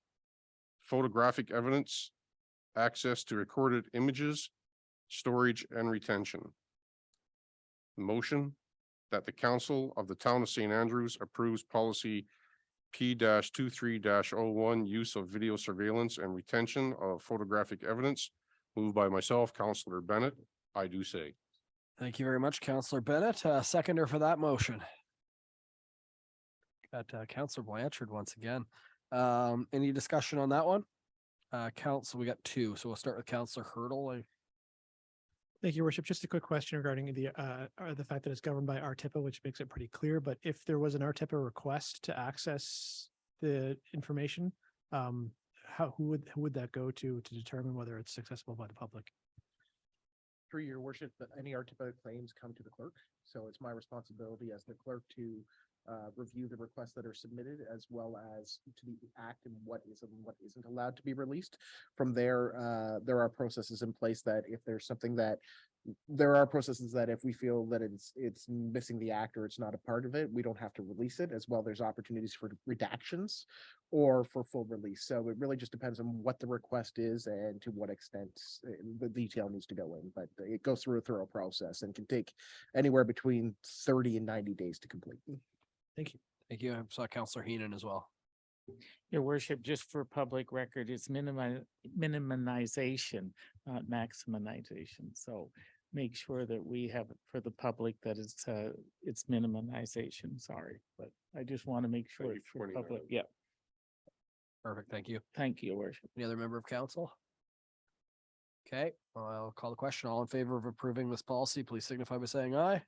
photographic evidence, access to recorded images, storage and retention. Motion that the council of the town of St. Andrews approves policy P-23-01, use of video surveillance and retention of photographic evidence, moved by myself, Councillor Bennett. I do say. Thank you very much, Councillor Bennett. Seconder for that motion. Got Councillor Blanchard once again. Any discussion on that one? Council, we got two, so we'll start with Councillor Hurdle. Thank you, Worship. Just a quick question regarding the fact that it's governed by RTIPA, which makes it pretty clear. But if there was an RTIPA request to access the information, who would that go to determine whether it's accessible by the public? Through your worship, that any RTIPA claims come to the clerk. So it's my responsibility as the clerk to review the requests that are submitted, as well as to the act and what is and what isn't allowed to be released. From there, there are processes in place that if there's something that if we feel that it's missing the act or it's not a part of it, we don't have to release it. As well, there's opportunities for redactions or for full release. So it really just depends on what the request is and to what extent the detail needs to go in. But it goes through a thorough process and can take anywhere between 30 and 90 days to complete. Thank you. Thank you. I saw Councillor Heenan as well. Your worship, just for public record, it's minimization, not maximization. So make sure that we have it for the public that it's minimization. Sorry, but I just want to make sure it's for public. Yeah. Perfect. Thank you. Thank you, your worship. Any other member of council? Okay, I'll call the question. All in favor of approving this policy, please signify by saying aye.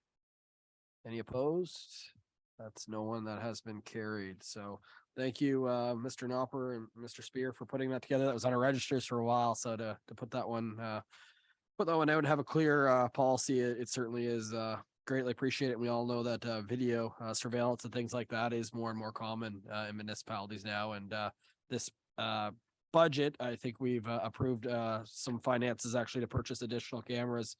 Any opposed? That's no one. That has been carried. So thank you, Mr. Nopper and Mr. Spear, for putting that together. That was on our registers for a while. So to put that one out and have a clear policy, it certainly is greatly appreciated. We all know that video surveillance and things like that is more and more common in municipalities now. And this budget, I think we've approved some finances actually to purchase additional cameras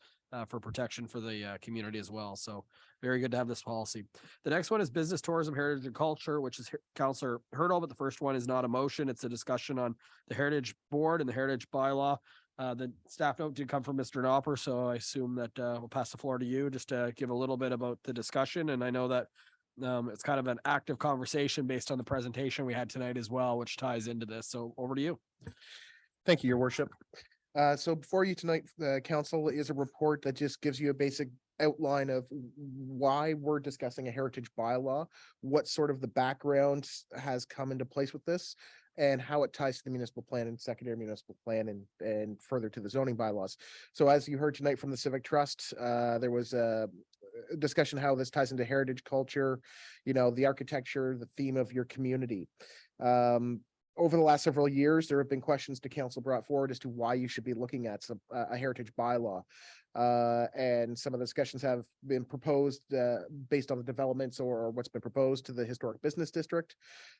for protection for the community as well. So very good to have this policy. The next one is business, tourism, heritage and culture, which is Councillor Hurdle, but the first one is not a motion. It's a discussion on the Heritage Board and the Heritage Bylaw. The staff note did come from Mr. Nopper, so I assume that we'll pass the floor to you just to give a little bit about the discussion. And I know that it's kind of an active conversation based on the presentation we had tonight as well, which ties into this. So over to you. Thank you, Your Worship. So before you tonight, the council is a report that just gives you a basic outline of why we're discussing a heritage bylaw, what sort of the background has come into place with this, and how it ties to the municipal plan and secondary municipal plan and further to the zoning bylaws. So as you heard tonight from the Civic Trust, there was a discussion how this ties into heritage culture, you know, the architecture, the theme of your community. Over the last several years, there have been questions to council brought forward as to why you should be looking at a heritage bylaw. And some of the discussions have been proposed based on the developments or what's been proposed to the historic business district,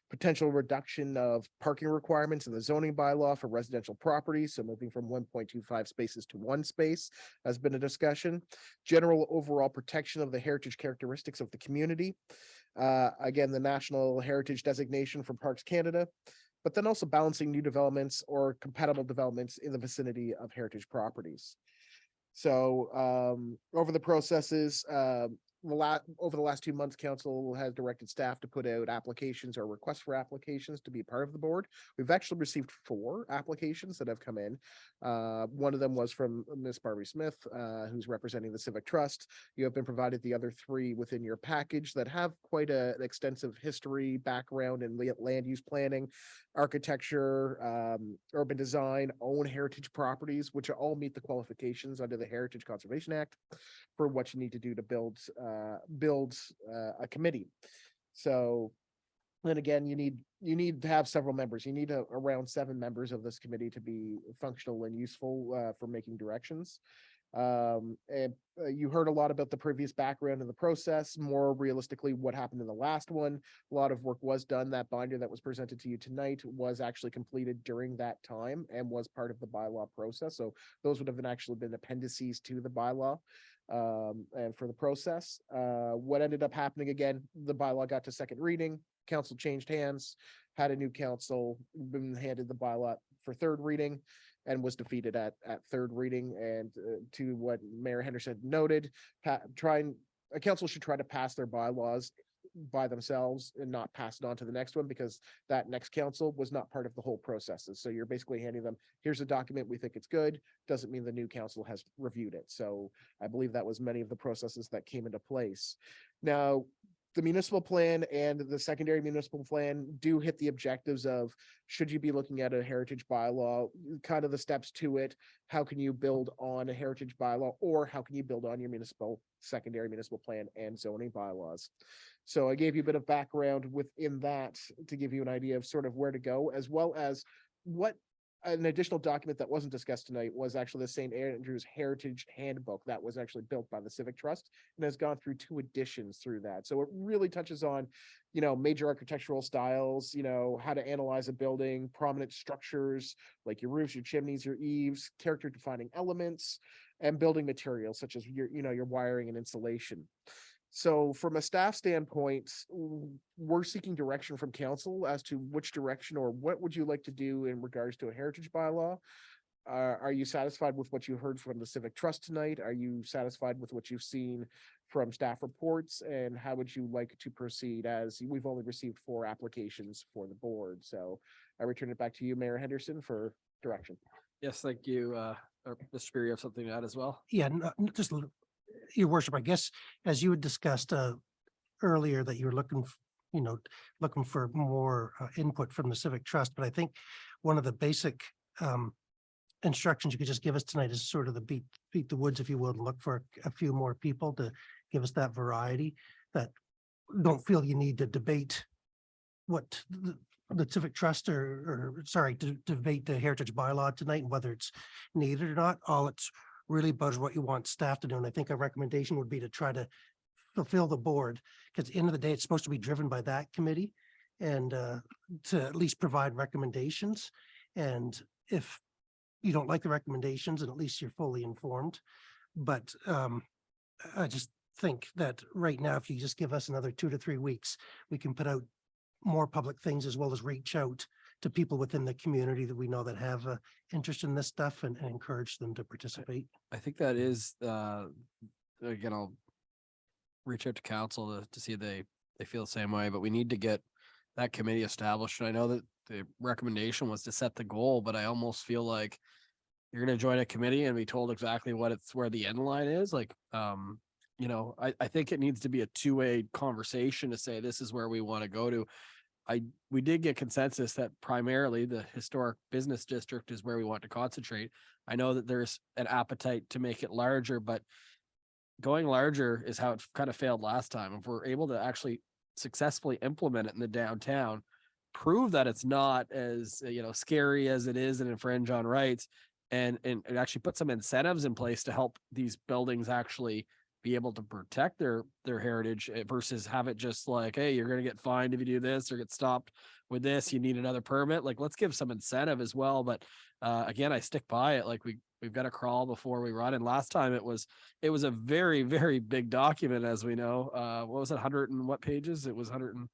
potential reduction of parking requirements in the zoning bylaw for residential properties. So moving from 1.25 spaces to 1 space has been a discussion, general overall protection of the heritage characteristics of the community. Again, the National Heritage Designation from Parks Canada, but then also balancing new developments or compatible developments in the vicinity of heritage properties. So over the processes, over the last 2 months, council has directed staff to put out applications or requests for applications to be part of the board. We've actually received 4 applications that have come in. One of them was from Miss Barbie Smith, who's representing the Civic Trust. You have been provided the other 3 within your package that have quite an extensive history, background in land use planning, architecture, urban design, own heritage properties, which all meet the qualifications under the Heritage Conservation Act for what you need to do to build a committee. So then again, you need to have several members. You need around 7 members of this committee to be functional and useful for making directions. And you heard a lot about the previous background in the process. More realistically, what happened in the last one. A lot of work was done. That binder that was presented to you tonight was actually completed during that time and was part of the bylaw process. So those would have actually been appendices to the bylaw. And for the process, what ended up happening again, the bylaw got to second reading, council changed hands, had a new council, been handed the bylaw for third reading, and was defeated at third reading. And to what Mayor Henderson noted, a council should try to pass their bylaws by themselves and not pass it on to the next one, because that next council was not part of the whole processes. So you're basically handing them, here's a document, we think it's good, doesn't mean the new council has reviewed it. So I believe that was many of the processes that came into place. Now, the municipal plan and the secondary municipal plan do hit the objectives of, should you be looking at a heritage bylaw, kind of the steps to it, how can you build on a heritage bylaw, or how can you build on your secondary municipal plan and zoning bylaws. So I gave you a bit of background within that to give you an idea of sort of where to go, as well as what an additional document that wasn't discussed tonight was actually the St. Andrew's Heritage Handbook that was actually built by the Civic Trust and has gone through 2 editions through that. So it really touches on, you know, major architectural styles, you know, how to analyze a building, prominent structures like your roofs, your chimneys, your eaves, character defining elements, and building materials such as your wiring and insulation. So from a staff standpoint, we're seeking direction from council as to which direction or what would you like to do in regards to a heritage bylaw? Are you satisfied with what you heard from the Civic Trust tonight? Are you satisfied with what you've seen from staff reports? And how would you like to proceed, as we've only received 4 applications for the board? So I return it back to you, Mayor Henderson, for direction. Yes, thank you. Mr. Spear, you have something to add as well? Yeah, just Your Worship, I guess, as you had discussed earlier, that you were looking for more input from the Civic Trust, but I think one of the basic instructions you could just give us tonight is sort of the beat the woods, if you will, and look for a few more people to give us that variety. That don't feel you need to debate what the Civic Trust to debate the heritage bylaw tonight and whether it's needed or not. All it's really about is what you want staff to do. And I think a recommendation would be to try to fulfill the board, because at the end of the day, it's supposed to be driven by that committee, and to at least provide recommendations. And if you don't like the recommendations, and at least you're fully informed. But I just think that right now, if you just give us another 2 to 3 weeks, we can put out more public things as well as reach out to people within the community that we know that have interest in this stuff and encourage them to participate. I think that is, again, I'll reach out to council to see if they feel the same way, but we need to get that committee established. And I know that the recommendation was to set the goal, but I almost feel like you're going to join a committee and be told exactly where the end line is. Like, you know, I think it needs to be a two-way conversation to say, this is where we want to go to. We did get consensus that primarily the historic business district is where we want to concentrate. I know that there's an appetite to make it larger, but going larger is how it kind of failed last time. If we're able to actually successfully implement it in the downtown, prove that it's not as, you know, scary as it is and infringe on rights, and actually put some incentives in place to help these buildings actually be able to protect their heritage versus have it just like, hey, you're going to get fined if you do this or get stopped with this. You need another permit. Like, let's give some incentive as well. But again, I stick by it. Like we've got to crawl before we run. And last time it was a very, very big document, as we know. What was it? 100 and what pages? It was 100 and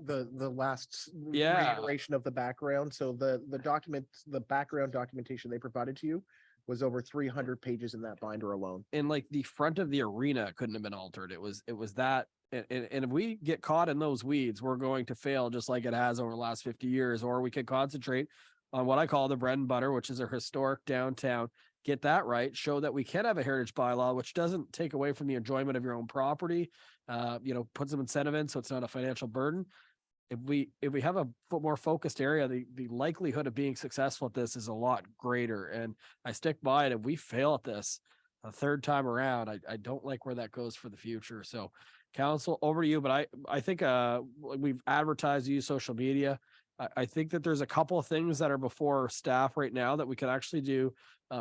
The last Yeah. reiteration of the background. So the document, the background documentation they provided to you was over 300 pages in that binder alone. and like the front of the arena couldn't have been altered. It was that. And if we get caught in those weeds, we're going to fail just like it has over the last 50 years, or we could concentrate on what I call the bread and butter, which is a historic downtown, get that right, show that we can have a heritage bylaw, which doesn't take away from the enjoyment of your own property, you know, put some incentive in so it's not a financial burden. If we have a more focused area, the likelihood of being successful at this is a lot greater. And I stick by it. If we fail at this a third time around, I don't like where that goes for the future. So council, over to you. But I think we've advertised, use social media. I think that there's a couple of things that are before staff right now that we could actually do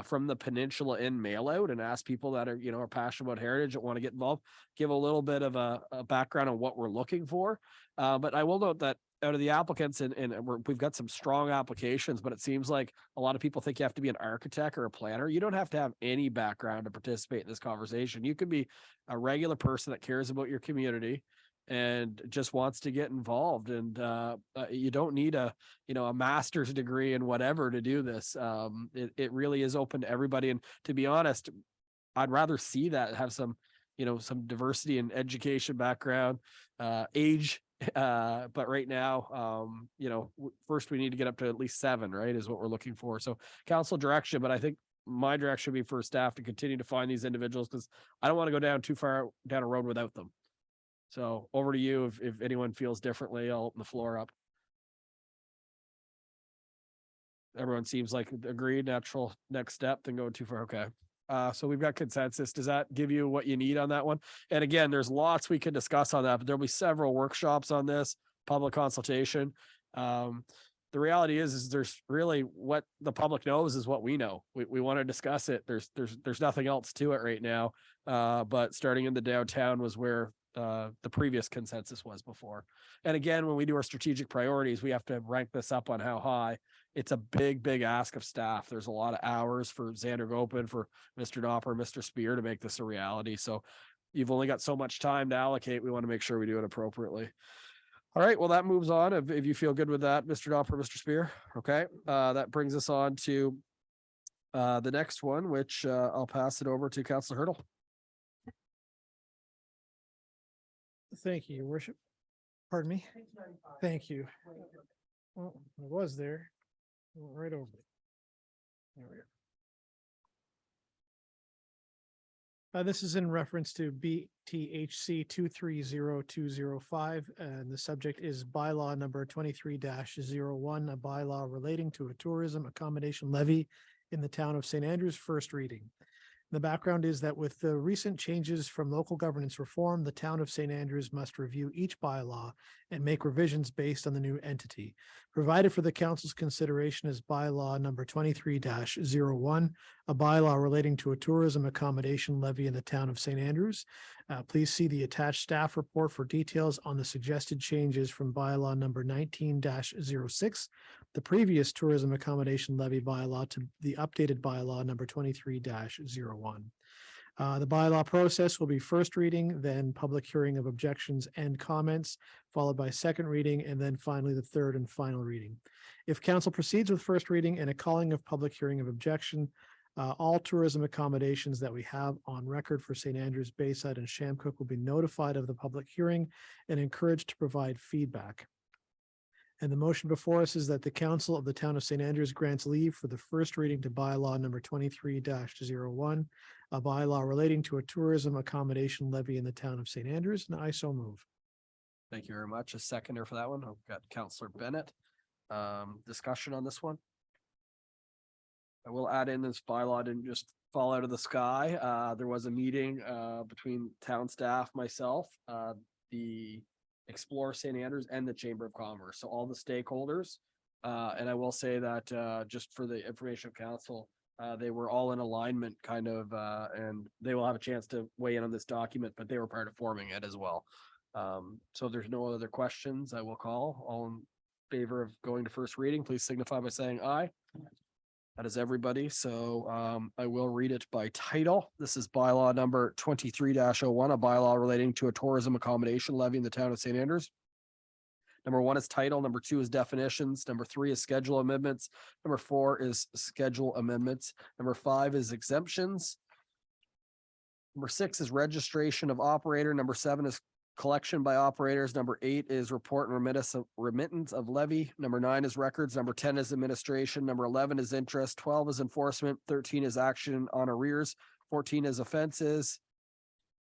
from the peninsula in mail out and ask people that are, you know, are passionate about heritage that want to get involved, give a little bit of a background on what we're looking for. But I will note that out of the applicants, and we've got some strong applications, but it seems like a lot of people think you have to be an architect or a planner. You don't have to have any background to participate in this conversation. You could be a regular person that cares about your community and just wants to get involved. And you don't need a master's degree in whatever to do this. It really is open to everybody. And to be honest, I'd rather see that have some diversity in education background, age. But right now, first we need to get up to at least 7, right, is what we're looking for. So council direction, but I think my direction would be for staff to continue to find these individuals, because I don't want to go down too far down a road without them. So over to you. If anyone feels differently, I'll open the floor up. Everyone seems like agreed, natural next step, then go too far. Okay. So we've got consensus. Does that give you what you need on that one? And again, there's lots we could discuss on that, but there'll be several workshops on this, public consultation. The reality is there's really what the public knows is what we know. We want to discuss it. There's nothing else to it right now. But starting in the downtown was where the previous consensus was before. And again, when we do our strategic priorities, we have to rank this up on how high. It's a big ask of staff. There's a lot of hours for Xander Gopin, for Mr. Dopper, Mr. Spear to make this a reality. So you've only got so much time to allocate. We want to make sure we do it appropriately. All right, well, that moves on. If you feel good with that, Mr. Dopper, Mr. Spear. Okay, that brings us on to the next one, which I'll pass it over to Councillor Hurdle. Thank you, Your Worship. Pardon me. Thank you. Well, I was there. Went right over it. There we go. This is in reference to BTHC 230205, and the subject is bylaw number 23-01, a bylaw relating to a tourism accommodation levy in the town of St. Andrews, first reading. The background is that with the recent changes from local governance reform, the town of St. Andrews must review each bylaw and make revisions based on the new entity. Provided for the council's consideration is bylaw number 23-01, a bylaw relating to a tourism accommodation levy in the town of St. Andrews. Please see the attached staff report for details on the suggested changes from bylaw number 19-06, the previous tourism accommodation levy bylaw to the updated bylaw number 23-01. The bylaw process will be first reading, then public hearing of objections and comments, followed by second reading, and then finally the third and final reading. If council proceeds with first reading and a calling of public hearing of objection, all tourism accommodations that we have on record for St. Andrews, Bayside, and Shamcook will be notified of the public hearing and encouraged to provide feedback. And the motion before us is that the council of the town of St. Andrews grants leave for the first reading to bylaw number 23-01, a bylaw relating to a tourism accommodation levy in the town of St. Andrews, and I so move. Thank you very much. A seconder for that one. I've got Councillor Bennett. Discussion on this one? I will add in this bylaw didn't just fall out of the sky. There was a meeting between town staff, myself, the Explore St. Andrews and the Chamber of Commerce. So all the stakeholders. And I will say that just for the information of council, they were all in alignment kind of, and they will have a chance to weigh in on this document, but they were part of forming it as well. So if there's no other questions, I will call. All in favor of going to first reading, please signify by saying aye. That is everybody. So I will read it by title. This is bylaw number 23-01, a bylaw relating to a tourism accommodation levy in the town of St. Andrews. Number 1 is title. Number 2 is definitions. Number 3 is schedule amendments. Number 4 is schedule amendments. Number 5 is exemptions. Number 6 is registration of operator. Number 7 is collection by operators. Number 8 is report and remittance of levy. Number 9 is records. Number 10 is administration. Number 11 is interest. 12 is enforcement. 13 is action on arrears. 14 is offenses.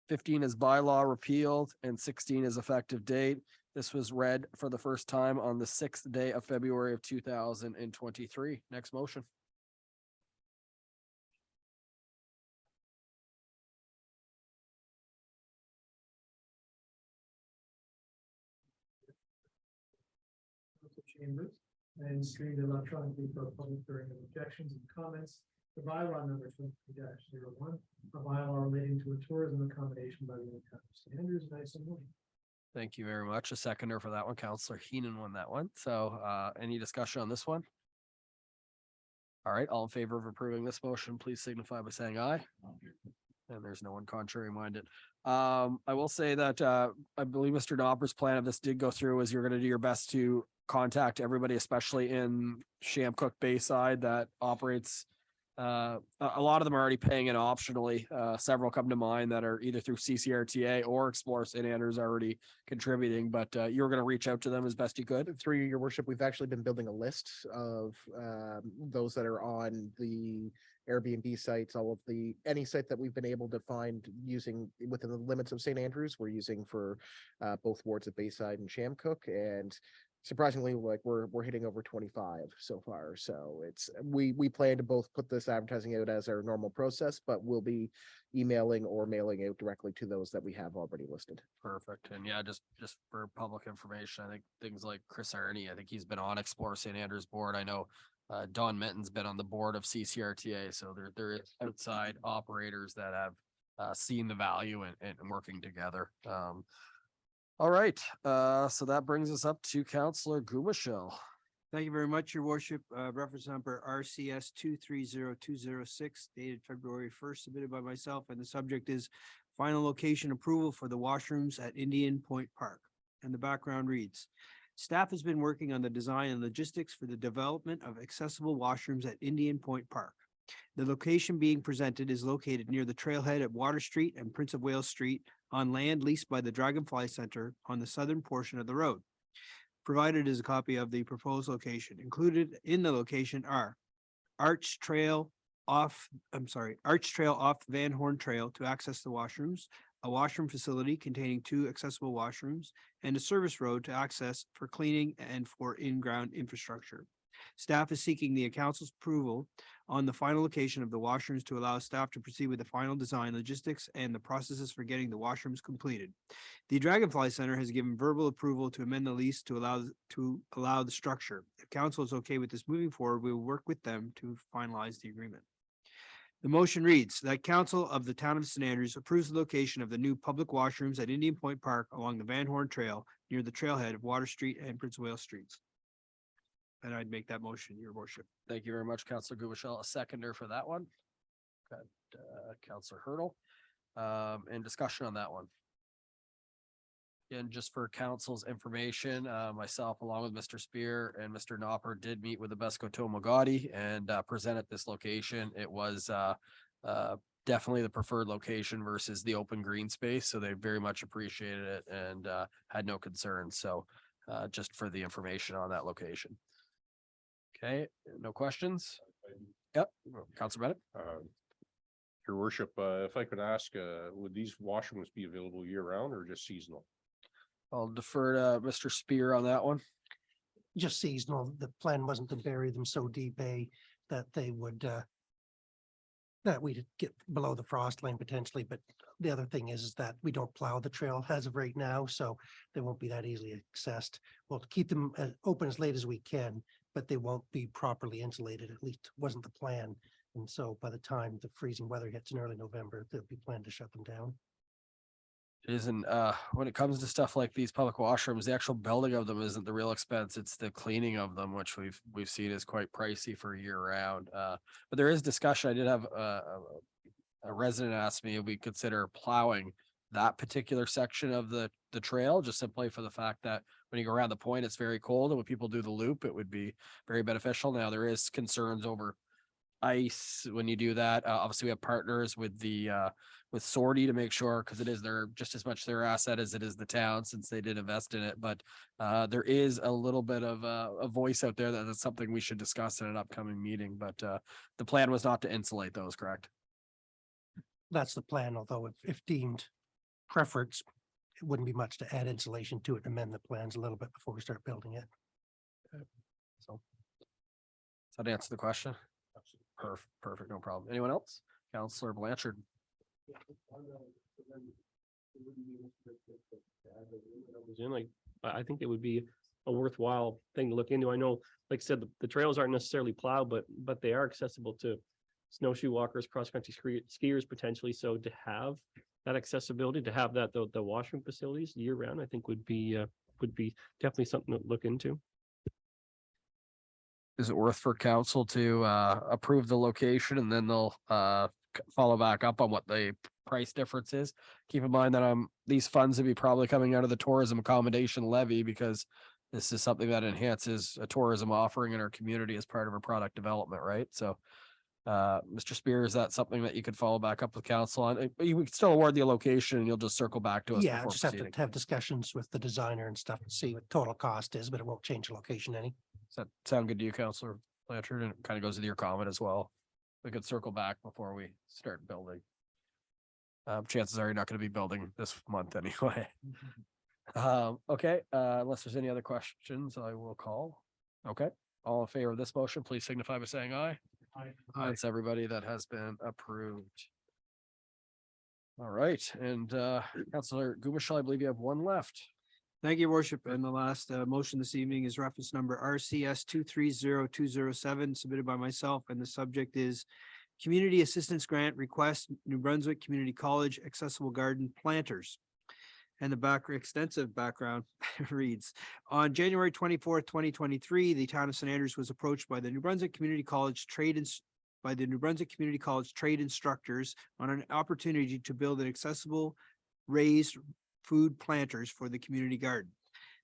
15 is bylaw repealed, and 16 is effective date. This was read for the first time on the 6th day of February of 2023. Next motion. Chambers and streamed electronically for a public hearing of objections and comments. The bylaw number 23-01, a bylaw relating to a tourism accommodation by the town of St. Andrews, and I so move. Thank you very much. A seconder for that one. Councillor Heenan won that one. So any discussion on this one? All right, all in favor of approving this motion, please signify by saying aye. And there's no one contrary minded. I will say that I believe Mr. Knopper's plan of this did go through, is you're going to do your best to contact everybody, especially in Shamcook Bayside that operates. A lot of them are already paying it optionally. Several come to mind that are either through CCRTA or Explore St. Andrews already contributing, but you're going to reach out to them as best you could. Through your worship, we've actually been building a list of those that are on the Airbnb sites, any site that we've been able to find using within the limits of St. Andrews, we're using for both wards of Bayside and Shamcook, and surprisingly, like we're hitting over 25 so far. So we plan to both put this advertising out as our normal process, but we'll be emailing or mailing out directly to those that we have already listed. Perfect. And yeah, just for public information, I think things like Chris Arney, I think he's been on Explore St. Andrews board. I know Don Minton's been on the board of CCRTA. So there is outside operators that have seen the value and working together. All right, so that brings us up to Councillor Gumashil. Thank you very much, Your Worship. Reference number RCS 230206 dated February 1st, submitted by myself, and the subject is final location approval for the washrooms at Indian Point Park. And the background reads, staff has been working on the design and logistics for the development of accessible washrooms at Indian Point Park. The location being presented is located near the trailhead at Water Street and Prince of Wales Street on land leased by the Dragonfly Center on the southern portion of the road. Provided is a copy of the proposed location. Included in the location are Arch Trail off Van Horn Trail to access the washrooms, a washroom facility containing 2 accessible washrooms, and a service road to access for cleaning and for in-ground infrastructure. Staff is seeking the council's approval on the final location of the washrooms to allow staff to proceed with the final design, logistics, and the processes for getting the washrooms completed. The Dragonfly Center has given verbal approval to amend the lease to allow the structure. If council is okay with this moving forward, we will work with them to finalize the agreement. The motion reads that council of the town of St. Andrews approves the location of the new public washrooms at Indian Point Park along the Van Horn Trail near the trailhead of Water Street and Prince of Wales Streets. and I'd make that motion, your worship. Thank you very much, Councillor Gubishal. A seconder for that one. Got Councillor Hurdle. And discussion on that one. And just for council's information, myself along with Mr. Spear and Mr. Nopper did meet with the Passamaquoddy and present at this location. It was definitely the preferred location versus the open green space. So they very much appreciated it and had no concerns. So just for the information on that location. Okay, no questions? Yep, Councilor Bennett. Your worship, if I could ask, would these washrooms be available year round or just seasonal? I'll defer to Mr. Spear on that one. Just seasonal. The plan wasn't to bury them so deep, that they would, that we'd get below the frost line potentially, but the other thing is that we don't plow the trail as of right now, so they won't be that easily accessed. We'll keep them open as late as we can, but they won't be properly insulated, at least wasn't the plan. And so by the time the freezing weather hits in early November, they'll be planned to shut them down. It isn't, when it comes to stuff like these public washrooms, the actual building of them isn't the real expense. It's the cleaning of them, which we've seen is quite pricey for year round. But there is discussion. I did have a resident ask me if we consider plowing that particular section of the trail, just simply for the fact that when you go around the point, it's very cold. And when people do the loop, it would be very beneficial. Now, there is concerns over ice when you do that. Obviously, we have partners with the with Sortie to make sure, because it is their just as much their asset as it is the town, since they did invest in it. But there is a little bit of a voice out there that that's something we should discuss in an upcoming meeting. But the plan was not to insulate those, correct? That's the plan, although if deemed preference, it wouldn't be much to add insulation to it, and amend the plans a little bit before we start building it. So does that answer the question? Perfect, no problem. Anyone else? Councillor Blanchard. I think it would be a worthwhile thing to look into. I know, like I said, the trails aren't necessarily plowed, but they are accessible to snowshoe walkers, cross-country skiers potentially. So to have that accessibility, to have that, the washroom facilities year round, I think would be definitely something to look into. Is it worth for council to approve the location and then they'll follow back up on what the price difference is? Keep in mind that these funds would be probably coming out of the tourism accommodation levy, because this is something that enhances a tourism offering in our community as part of our product development, right? So Mr. Spear, is that something that you could follow back up with council on? You would still award the location and you'll just circle back to us. Yeah, before just have proceeding. to have discussions with the designer and stuff and see what total cost is, but it won't change the location any. Does that sound good to you, Councillor Blanchard? And it kind of goes with your comment as well. We could circle back before we start building. Chances are you're not going to be building this month anyway. Okay, unless there's any other questions, I will call. Okay, all in favor of this motion, please signify by saying aye. Aye. That's everybody that has been approved. All right, and Councillor Gubishal, I believe you have one left. Thank you, worship. And the last motion this evening is reference number RCS 230207, submitted by myself, and the subject is Community Assistance Grant Request, New Brunswick Community College Accessible Garden Planters. And the extensive background reads, on January 24th, 2023, the town of St. Andrews was approached by the New Brunswick Community College trade instructors on an opportunity to build an accessible raised food planters for the community garden.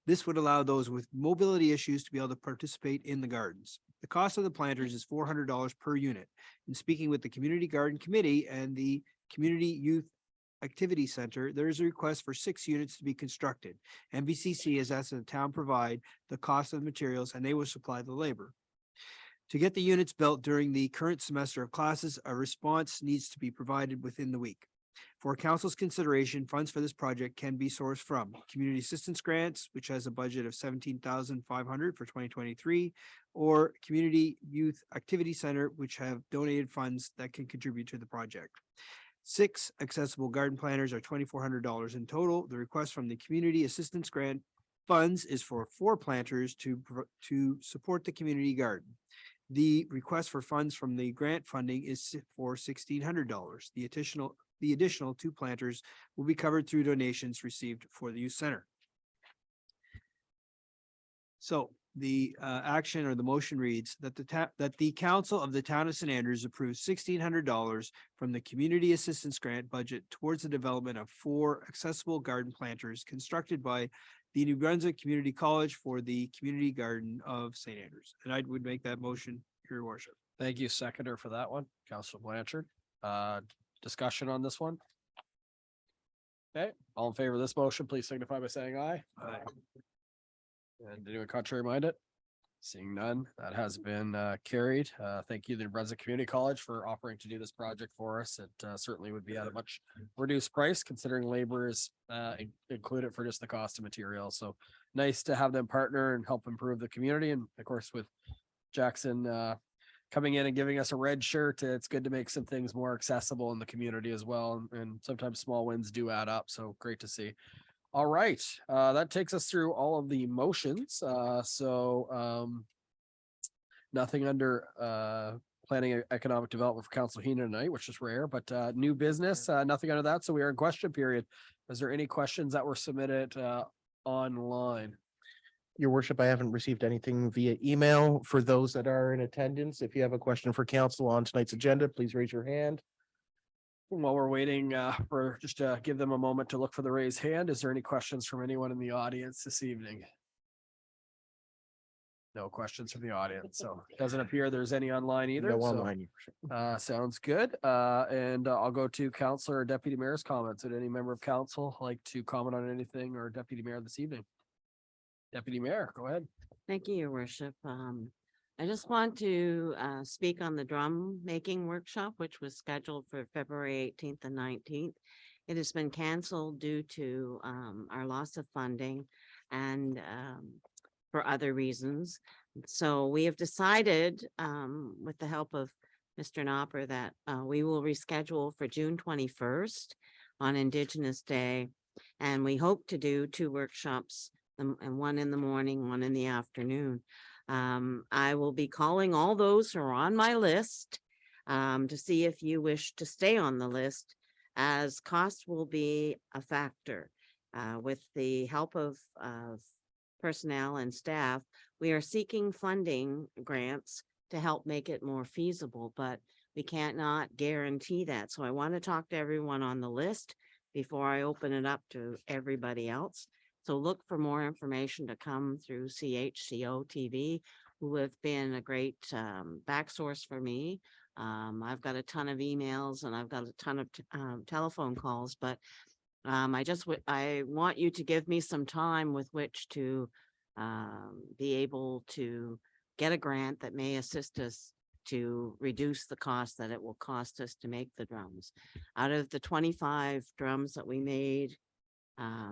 This would allow those with mobility issues to be able to participate in the gardens. The cost of the planters is $400 per unit. In speaking with the Community Garden Committee and the Community Youth Activity Center, there is a request for 6 units to be constructed. NBCC has asked the town provide the cost of the materials and they will supply the labor. To get the units built during the current semester of classes, a response needs to be provided within the week. For council's consideration, funds for this project can be sourced from community assistance grants, which has a budget of $17,500 for 2023, or Community Youth Activity Center, which have donated funds that can contribute to the project. 6 accessible garden planters are $2,400 in total. The request from the community assistance grant funds is for 4 planters to support the community garden. The request for funds from the grant funding is for $1,600. The additional 2 planters will be covered through donations received for the youth center. So the action or the motion reads that that the council of the town of St. Andrews approves $1,600 from the community assistance grant budget towards the development of 4 accessible garden planters constructed by the New Brunswick Community College for the community garden of St. Andrews. And I would make that motion, your worship. Thank you, seconder, for that one. Councillor Blanchard. Discussion on this one? Okay, all in favor of this motion, please signify by saying aye. Aye. And anyone contrary minded? Seeing none, that has been carried. Thank you, the New Brunswick Community College, for offering to do this project for us. It certainly would be at a much reduced price considering labor is included for just the cost of materials. So nice to have them partner and help improve the community. And of course, with Jackson coming in and giving us a red shirt, it's good to make some things more accessible in the community as well. And sometimes small wins do add up. So great to see. All right, that takes us through all of the motions. Nothing under planning and economic development for Council Heenan tonight, which is rare, but new business, nothing under that. So we are in question period. Is there any questions that were submitted online? Your worship, I haven't received anything via email. For those that are in attendance, if you have a question for council on tonight's agenda, please raise your hand. While we're waiting for just to give them a moment to look for the raised hand, is there any questions from anyone in the audience this evening? No questions from the audience, so it doesn't appear there's any online either. No so, online, your worship. Sounds good. And I'll go to Councillor or Deputy Mayor's comments. Would any member of council like to comment on anything, or Deputy Mayor this evening? Deputy Mayor, go ahead. Thank you, your worship. I just want to speak on the drum making workshop, which was scheduled for February 18th and 19th. It has been canceled due to our loss of funding and for other reasons. So we have decided with the help of Mr. Knopper that we will reschedule for June 21st on Indigenous Day. And we hope to do 2 workshops, and one in the morning, one in the afternoon. I will be calling all those who are on my list to see if you wish to stay on the list, as cost will be a factor. With the help of personnel and staff, we are seeking funding grants to help make it more feasible, but we can't not guarantee that. So I want to talk to everyone on the list before I open it up to everybody else. So look for more information to come through CHCO TV, who have been a great back source for me. I've got a ton of emails and I've got a ton of telephone calls, but I want you to give me some time with which to be able to get a grant that may assist us to reduce the cost that it will cost us to make the drums. Out of the 25 drums that we made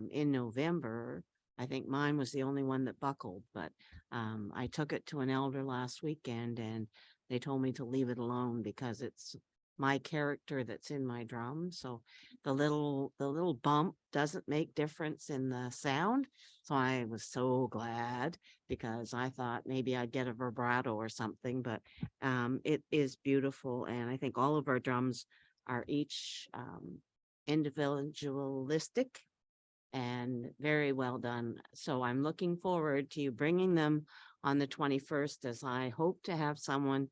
in November, I think mine was the only one that buckled, but I took it to an elder last weekend and they told me to leave it alone because it's my character that's in my drum. So the little bump doesn't make difference in the sound. So I was so glad, because I thought maybe I'd get a vibrato or something, but it is beautiful. And I think all of our drums are each individualistic and very well done. So I'm looking forward to you bringing them on the 21st, as I hope to have someone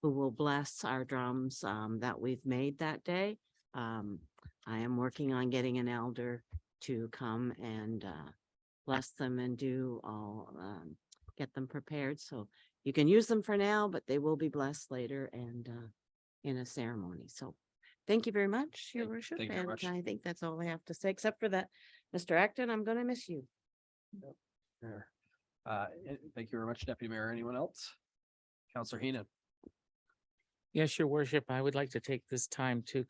who will bless our drums that we've made that day. I am working on getting an elder to come and bless them and do all, get them prepared. So you can use them for now, but they will be blessed later and in a ceremony. So thank you very much, your worship. thank you very And much. I think that's all I have to say, except for that, Mr. Acton, I'm going to miss you. Mayor. Thank you very much, Deputy Mayor. Anyone else? Councillor Heenan. Yes, your worship, I would like to take this time to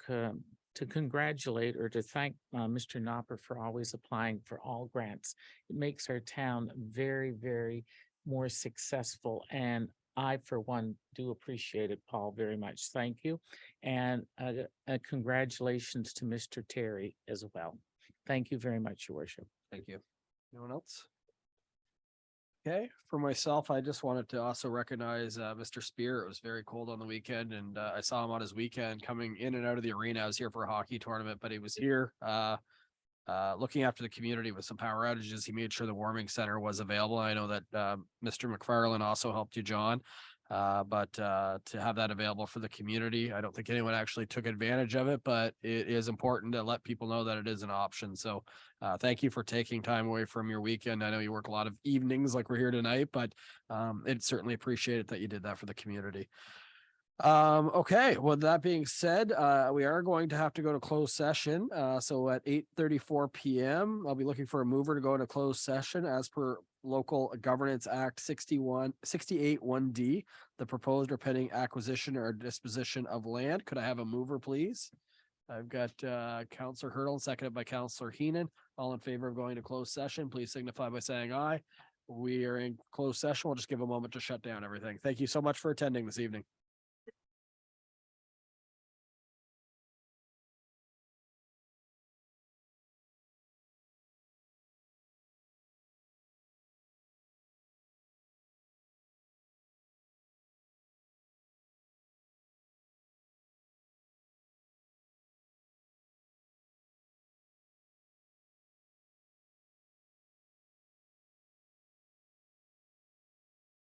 congratulate or to thank Mr. Knopper for always applying for all grants. It makes our town very, very more successful. And I, for one, do appreciate it, Paul, very much. Thank you. And congratulations to Mr. Terry as well. Thank you very much, your worship. Thank you. Anyone else? Okay, for myself, I just wanted to also recognize Mr. Spear. It was very cold on the weekend, and I saw him on his weekend coming in and out of the arena. I was here for a hockey tournament, but he was here looking after the community with some power outages. He made sure the warming center was available. I know that Mr. McFarland also helped you, John. But to have that available for the community, I don't think anyone actually took advantage of it, but it is important to let people know that it is an option. So thank you for taking time away from your weekend. I know you work a lot of evenings like we're here tonight, but it's certainly appreciated that you did that for the community. Okay, well, that being said, we are going to have to go to closed session. So at 8:34 PM, I'll be looking for a mover to go into closed session as per Local Governance Act 68(1)D, the proposed or pending acquisition or disposition of land. Could I have a mover, please? I've got Councillor Hurdle, seconded by Councillor Heenan. All in favor of going to closed session, please signify by saying aye. We are in closed session. We'll just give a moment to shut down everything. Thank you so much for attending this evening.